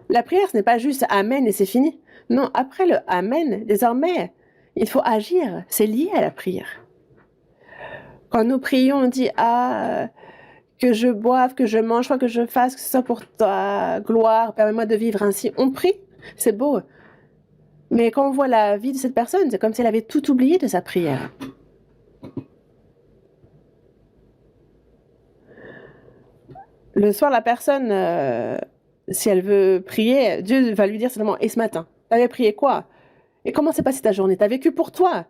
La prière, ce n'est pas juste Amen et c'est fini. Non, après le Amen, désormais, il faut agir. C'est lié à la prière. Quand nous prions, on dit que je boive, que je mange, quoi que je fasse, que ce soit pour ta gloire, permets-moi de vivre ainsi. On prie, c'est beau. Mais quand on voit la vie de cette personne, c'est comme si elle avait tout oublié de sa prière. Le soir, la personne, si elle veut prier, Dieu va lui dire seulement, et ce matin, t'avais prié quoi? Et comment s'est passée ta journée? T'as vécu pour toi?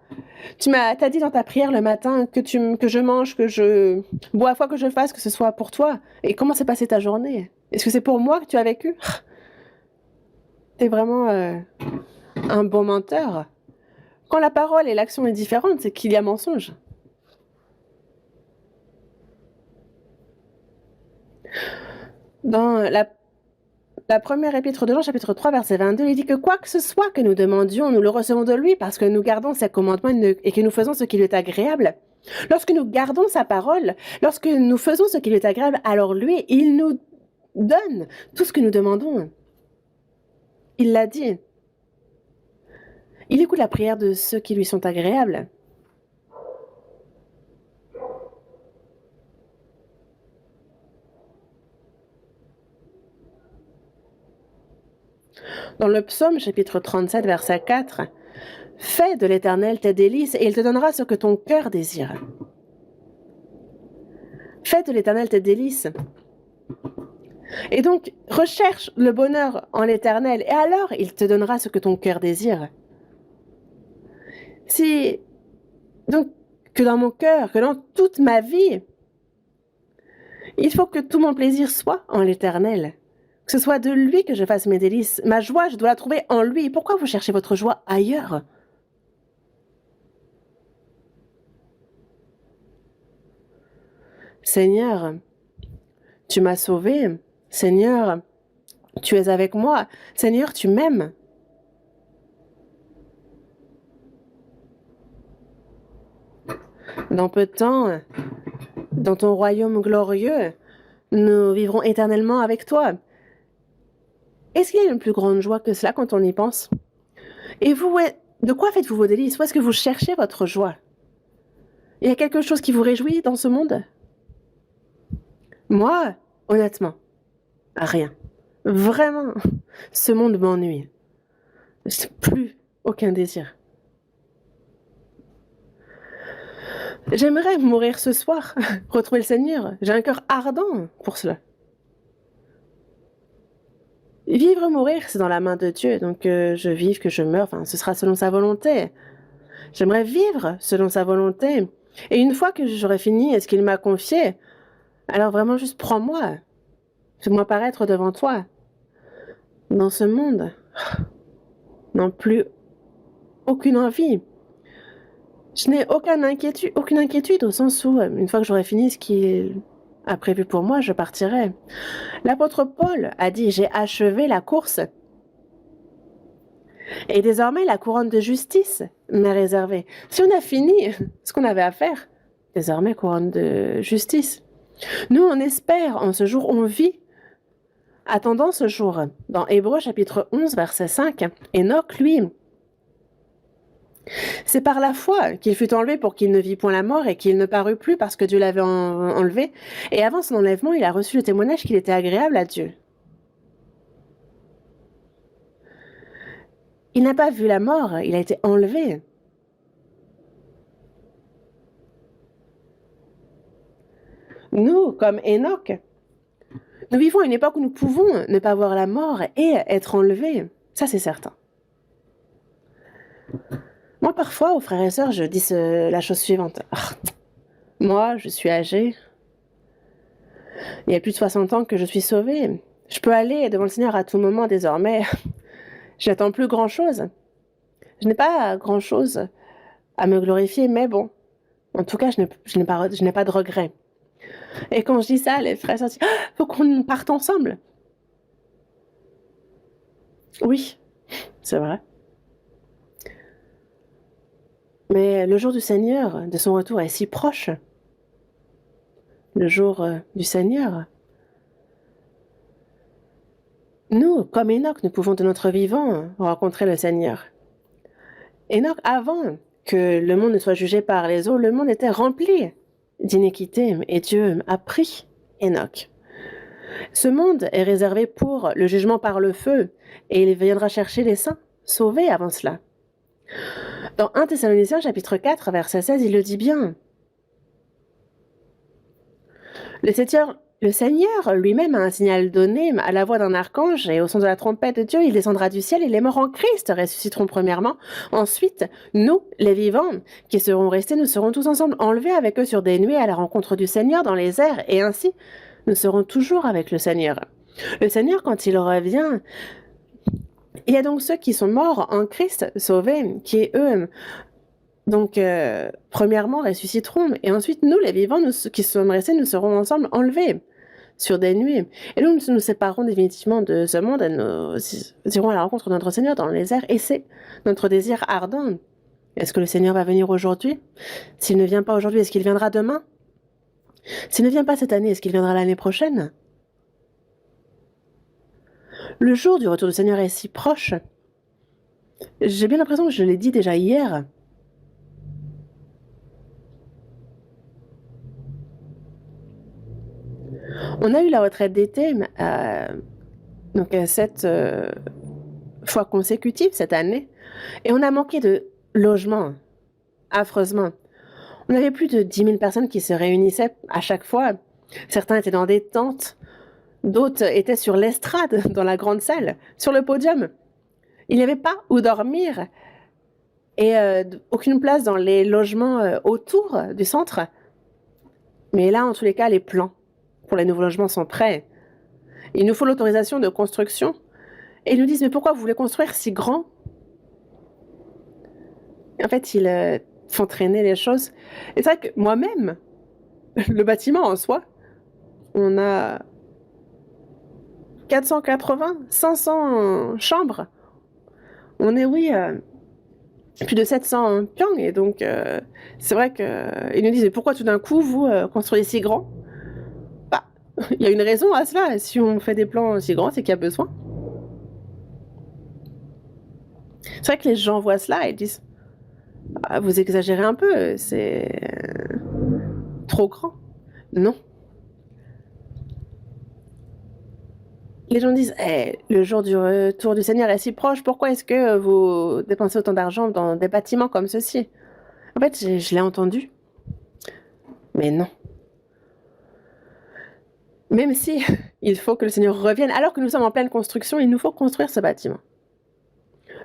T'as dit dans ta prière le matin que je mange, que je bois, quoi que je fasse, que ce soit pour toi. Et comment s'est passée ta journée? Est-ce que c'est pour moi que tu as vécu? T'es vraiment un bon menteur. Quand la parole et l'action est différente, c'est qu'il y a mensonge. Dans la première épître de Jean, chapitre 3, verset 22, il dit que quoi que ce soit que nous demandions, nous le recevons de lui parce que nous gardons ses commandements et que nous faisons ce qui lui est agréable. Lorsque nous gardons sa parole, lorsque nous faisons ce qui lui est agréable, alors lui, il nous donne tout ce que nous demandons. Il l'a dit. Il écoute la prière de ceux qui lui sont agréables. Dans le psaume chapitre 37, verset 4, « Fais de l'Éternel tes délices et il te donnera ce que ton cœur désire. » Fais de l'Éternel tes délices. Et donc, recherche le bonheur en l'Éternel et alors il te donnera ce que ton cœur désire. Donc, que dans mon cœur, que dans toute ma vie, il faut que tout mon plaisir soit en l'Éternel. Que ce soit de lui que je fasse mes délices. Ma joie, je dois la trouver en lui. Pourquoi vous cherchez votre joie ailleurs? Seigneur, tu m'as sauvé. Seigneur, tu es avec moi. Seigneur, tu m'aimes. Dans peu de temps, dans ton royaume glorieux, nous vivrons éternellement avec toi. Est-ce qu'il y a une plus grande joie que cela quand on y pense? Et vous, de quoi faites-vous vos délices? Où est-ce que vous cherchez votre joie? Il y a quelque chose qui vous réjouit dans ce monde? Moi, honnêtement, rien. Vraiment, ce monde m'ennuie. Plus aucun désir. J'aimerais mourir ce soir, retrouver le Seigneur. J'ai un cœur ardent pour cela. Vivre ou mourir, c'est dans la main de Dieu. Donc, je vive, que je meure, ce sera selon sa volonté. J'aimerais vivre selon sa volonté. Et une fois que j'aurai fini ce qu'il m'a confié, alors vraiment juste prends-moi. Fais-moi paraître devant toi. Dans ce monde, non plus aucune envie. Je n'ai aucune inquiétude au sens où, une fois que j'aurai fini ce qu'il a prévu pour moi, je partirai. L'apôtre Paul a dit, j'ai achevé la course. Et désormais, la couronne de justice m'est réservée. Si on a fini ce qu'on avait à faire, désormais, couronne de justice. Nous, on espère en ce jour, on vit attendant ce jour. Dans Hébreux chapitre 11, verset 5, Enoch, lui, c'est par la foi qu'il fut enlevé pour qu'il ne vit point la mort et qu'il ne parut plus parce que Dieu l'avait enlevé. Et avant son enlèvement, il a reçu le témoignage qu'il était agréable à Dieu. Il n'a pas vu la mort, il a été enlevé. Nous, comme Enoch, nous vivons à une époque où nous pouvons ne pas voir la mort et être enlevés. Ça, c'est certain. Moi, parfois, aux frères et sœurs, je dis la chose suivante. Ah, moi, je suis âgée. Il y a plus de 60 ans que je suis sauvée. Je peux aller devant le Seigneur à tout moment désormais. J'attends plus grand-chose. Je n'ai pas grand-chose à me glorifier, mais bon. En tout cas, je n'ai pas de regrets. Et quand je dis ça, les frères disent « faut qu'on parte ensemble ». Oui, c'est vrai. Mais le jour du Seigneur, de son retour, est si proche. Le jour du Seigneur. Nous, comme Enoch, nous pouvons de notre vivant rencontrer le Seigneur. Enoch, avant que le monde ne soit jugé par les eaux, le monde était rempli d'iniquité et Dieu a pris Enoch. Ce monde est réservé pour le jugement par le feu et il viendra chercher les saints, sauvés avant cela. Dans 1 Thessaloniciens chapitre 4, verset 16, il le dit bien. Le Seigneur lui-même a un signal donné à la voix d'un archange et au son de la trompette de Dieu, il descendra du ciel et les morts en Christ ressusciteront premièrement. Ensuite, nous, les vivants, qui serons restés, nous serons tous ensemble enlevés avec eux sur des nuées à la rencontre du Seigneur dans les airs et ainsi, nous serons toujours avec le Seigneur. Le Seigneur, quand il revient, il y a donc ceux qui sont morts en Christ, sauvés, qui eux, donc, premièrement, ressusciteront, et ensuite, nous, les vivants, nous, qui sommes restés, nous serons ensemble enlevés sur des nuées. Et nous nous séparons définitivement de ce monde et nous irons à la rencontre de notre Seigneur dans les airs, et c'est notre désir ardent. Est-ce que le Seigneur va venir aujourd'hui? S'il ne vient pas aujourd'hui, est-ce qu'il viendra demain? S'il ne vient pas cette année, est-ce qu'il viendra l'année prochaine? Le jour du retour du Seigneur est si proche. J'ai bien l'impression que je l'ai dit déjà hier. On a eu la retraite d'été, donc 7 fois consécutives cette année, et on a manqué de logement, affreusement. On avait plus de 10 000 personnes qui se réunissaient à chaque fois. Certains étaient dans des tentes, d'autres étaient sur l'estrade, dans la grande salle, sur le podium. Il n'y avait pas où dormir et aucune place dans les logements autour du centre. Mais là, en tous les cas, les plans pour les nouveaux logements sont prêts. Il nous faut l'autorisation de construction. Et ils nous disent, mais pourquoi vous voulez construire si grand? En fait, ils font traîner les choses. Et c'est vrai que moi-même, le bâtiment en soi, on a 480, 500 chambres. On est, oui, plus de 700 pyongs. Et donc, c'est vrai qu'ils nous disent, mais pourquoi tout d'un coup, vous construisez si grand? Bah, il y a une raison à cela. Si on fait des plans si grands, c'est qu'il y a besoin. C'est vrai que les gens voient cela et disent, ah, vous exagérez un peu, c'est trop grand. Non. Les gens disent, le jour du retour du Seigneur est si proche, pourquoi est-ce que vous dépensez autant d'argent dans des bâtiments comme ceci? En fait, je l'ai entendu. Mais non. Même si il faut que le Seigneur revienne, alors que nous sommes en pleine construction, il nous faut construire ce bâtiment.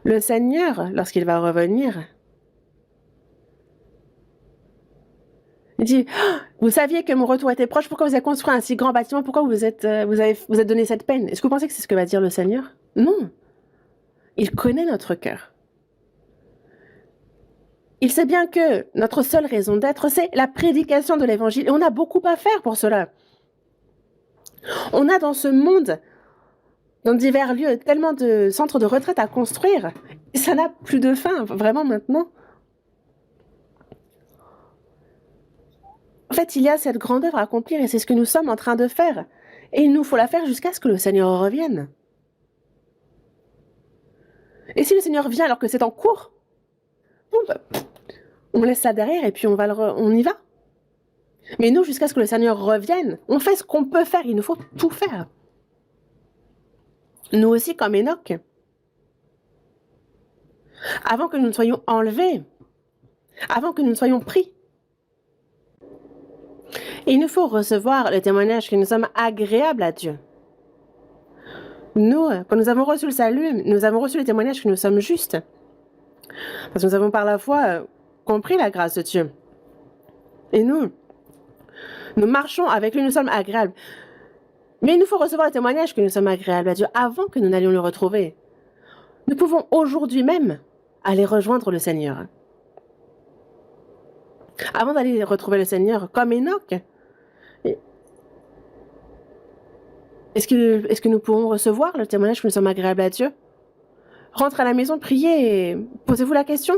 Le Seigneur, lorsqu'il va revenir, il dit, oh, vous saviez que mon retour était proche, pourquoi vous avez construit un si grand bâtiment? Pourquoi vous êtes donné cette peine? Est-ce que vous pensez que c'est ce que va dire le Seigneur? Non. Il connaît notre cœur. Il sait bien que notre seule raison d'être, c'est la prédication de l'Évangile. Et on a beaucoup à faire pour cela. On a dans ce monde, dans divers lieux, tellement de centres de retraite à construire. Et ça n'a plus de fin, vraiment maintenant. En fait, il y a cette grande œuvre à accomplir et c'est ce que nous sommes en train de faire. Et il nous faut la faire jusqu'à ce que le Seigneur revienne. Et si le Seigneur vient alors que c'est en cours, bon, on laisse ça derrière et puis on y va. Mais nous, jusqu'à ce que le Seigneur revienne, on fait ce qu'on peut faire. Il nous faut tout faire. Nous aussi, comme Enoch. Avant que nous ne soyons enlevés. Avant que nous ne soyons pris. Il nous faut recevoir le témoignage que nous sommes agréables à Dieu. Nous, quand nous avons reçu le salut, nous avons reçu le témoignage que nous sommes justes. Parce que nous avons par la foi compris la grâce de Dieu. Et nous marchons avec lui, nous sommes agréables. Mais il nous faut recevoir le témoignage que nous sommes agréables à Dieu avant que nous n'allions le retrouver. Nous pouvons aujourd'hui même aller rejoindre le Seigneur. Avant d'aller retrouver le Seigneur, comme Enoch, est-ce que nous pouvons recevoir le témoignage que nous sommes agréables à Dieu? Rentrez à la maison, priez et posez-vous la question.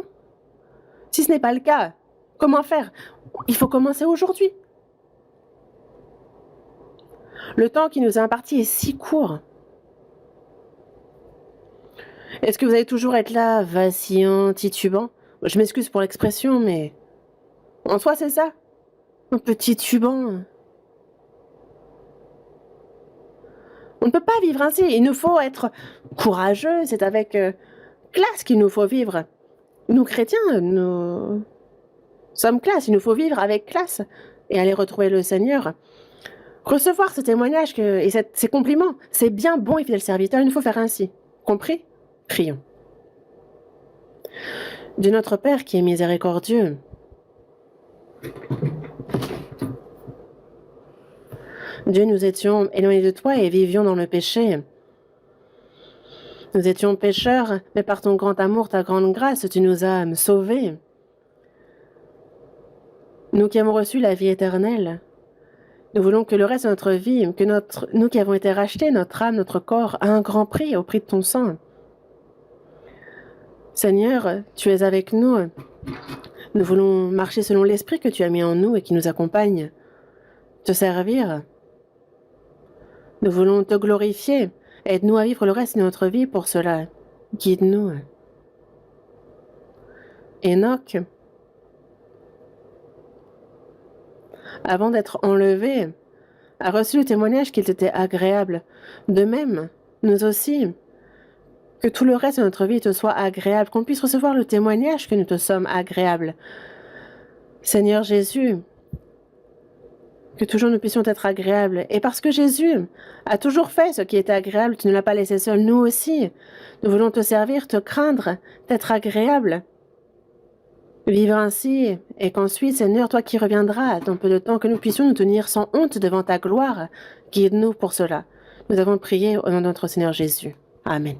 Si ce n'est pas le cas, comment faire? Il faut commencer aujourd'hui. Le temps qui nous est imparti est si court. Est-ce que vous allez toujours être là, vacillant, titubant? Je m'excuse pour l'expression, mais en soi, c'est ça. Un peu titubant. On ne peut pas vivre ainsi. Il nous faut être courageux. C'est avec classe qu'il nous faut vivre. Nous, chrétiens, nous sommes classe. Il nous faut vivre avec classe et aller retrouver le Seigneur. Recevoir ce témoignage et ces compliments, c'est bien bon et fidèle serviteur. Il nous faut faire ainsi. Compris? Prions. Dieu notre Père qui est miséricordieux, Dieu, nous étions éloignés de toi et vivions dans le péché. Nous étions pécheurs, mais par ton grand amour, ta grande grâce, tu nous as sauvés. Nous qui avons reçu la vie éternelle, nous voulons que le reste de notre vie, nous qui avons été rachetés, notre âme, notre corps, à un grand prix, au prix de ton sang. Seigneur, tu es avec nous. Nous voulons marcher selon l'esprit que tu as mis en nous et qui nous accompagne. Te servir. Nous voulons te glorifier. Aide-nous à vivre le reste de notre vie pour cela. Guide-nous. Enoch, avant d'être enlevé, a reçu le témoignage qu'il était agréable. De même, nous aussi, que tout le reste de notre vie te soit agréable, qu'on puisse recevoir le témoignage que nous te sommes agréables. Seigneur Jésus, que toujours nous puissions être agréables. Et parce que Jésus a toujours fait ce qui était agréable, tu ne l'as pas laissé seul. Nous aussi, nous voulons te servir, te craindre, t'être agréable. Vivre ainsi, et qu'ensuite, Seigneur, toi qui reviendras dans peu de temps, que nous puissions nous tenir sans honte devant ta gloire, guide-nous pour cela. Nous avons prié au nom de notre Seigneur Jésus. Amen.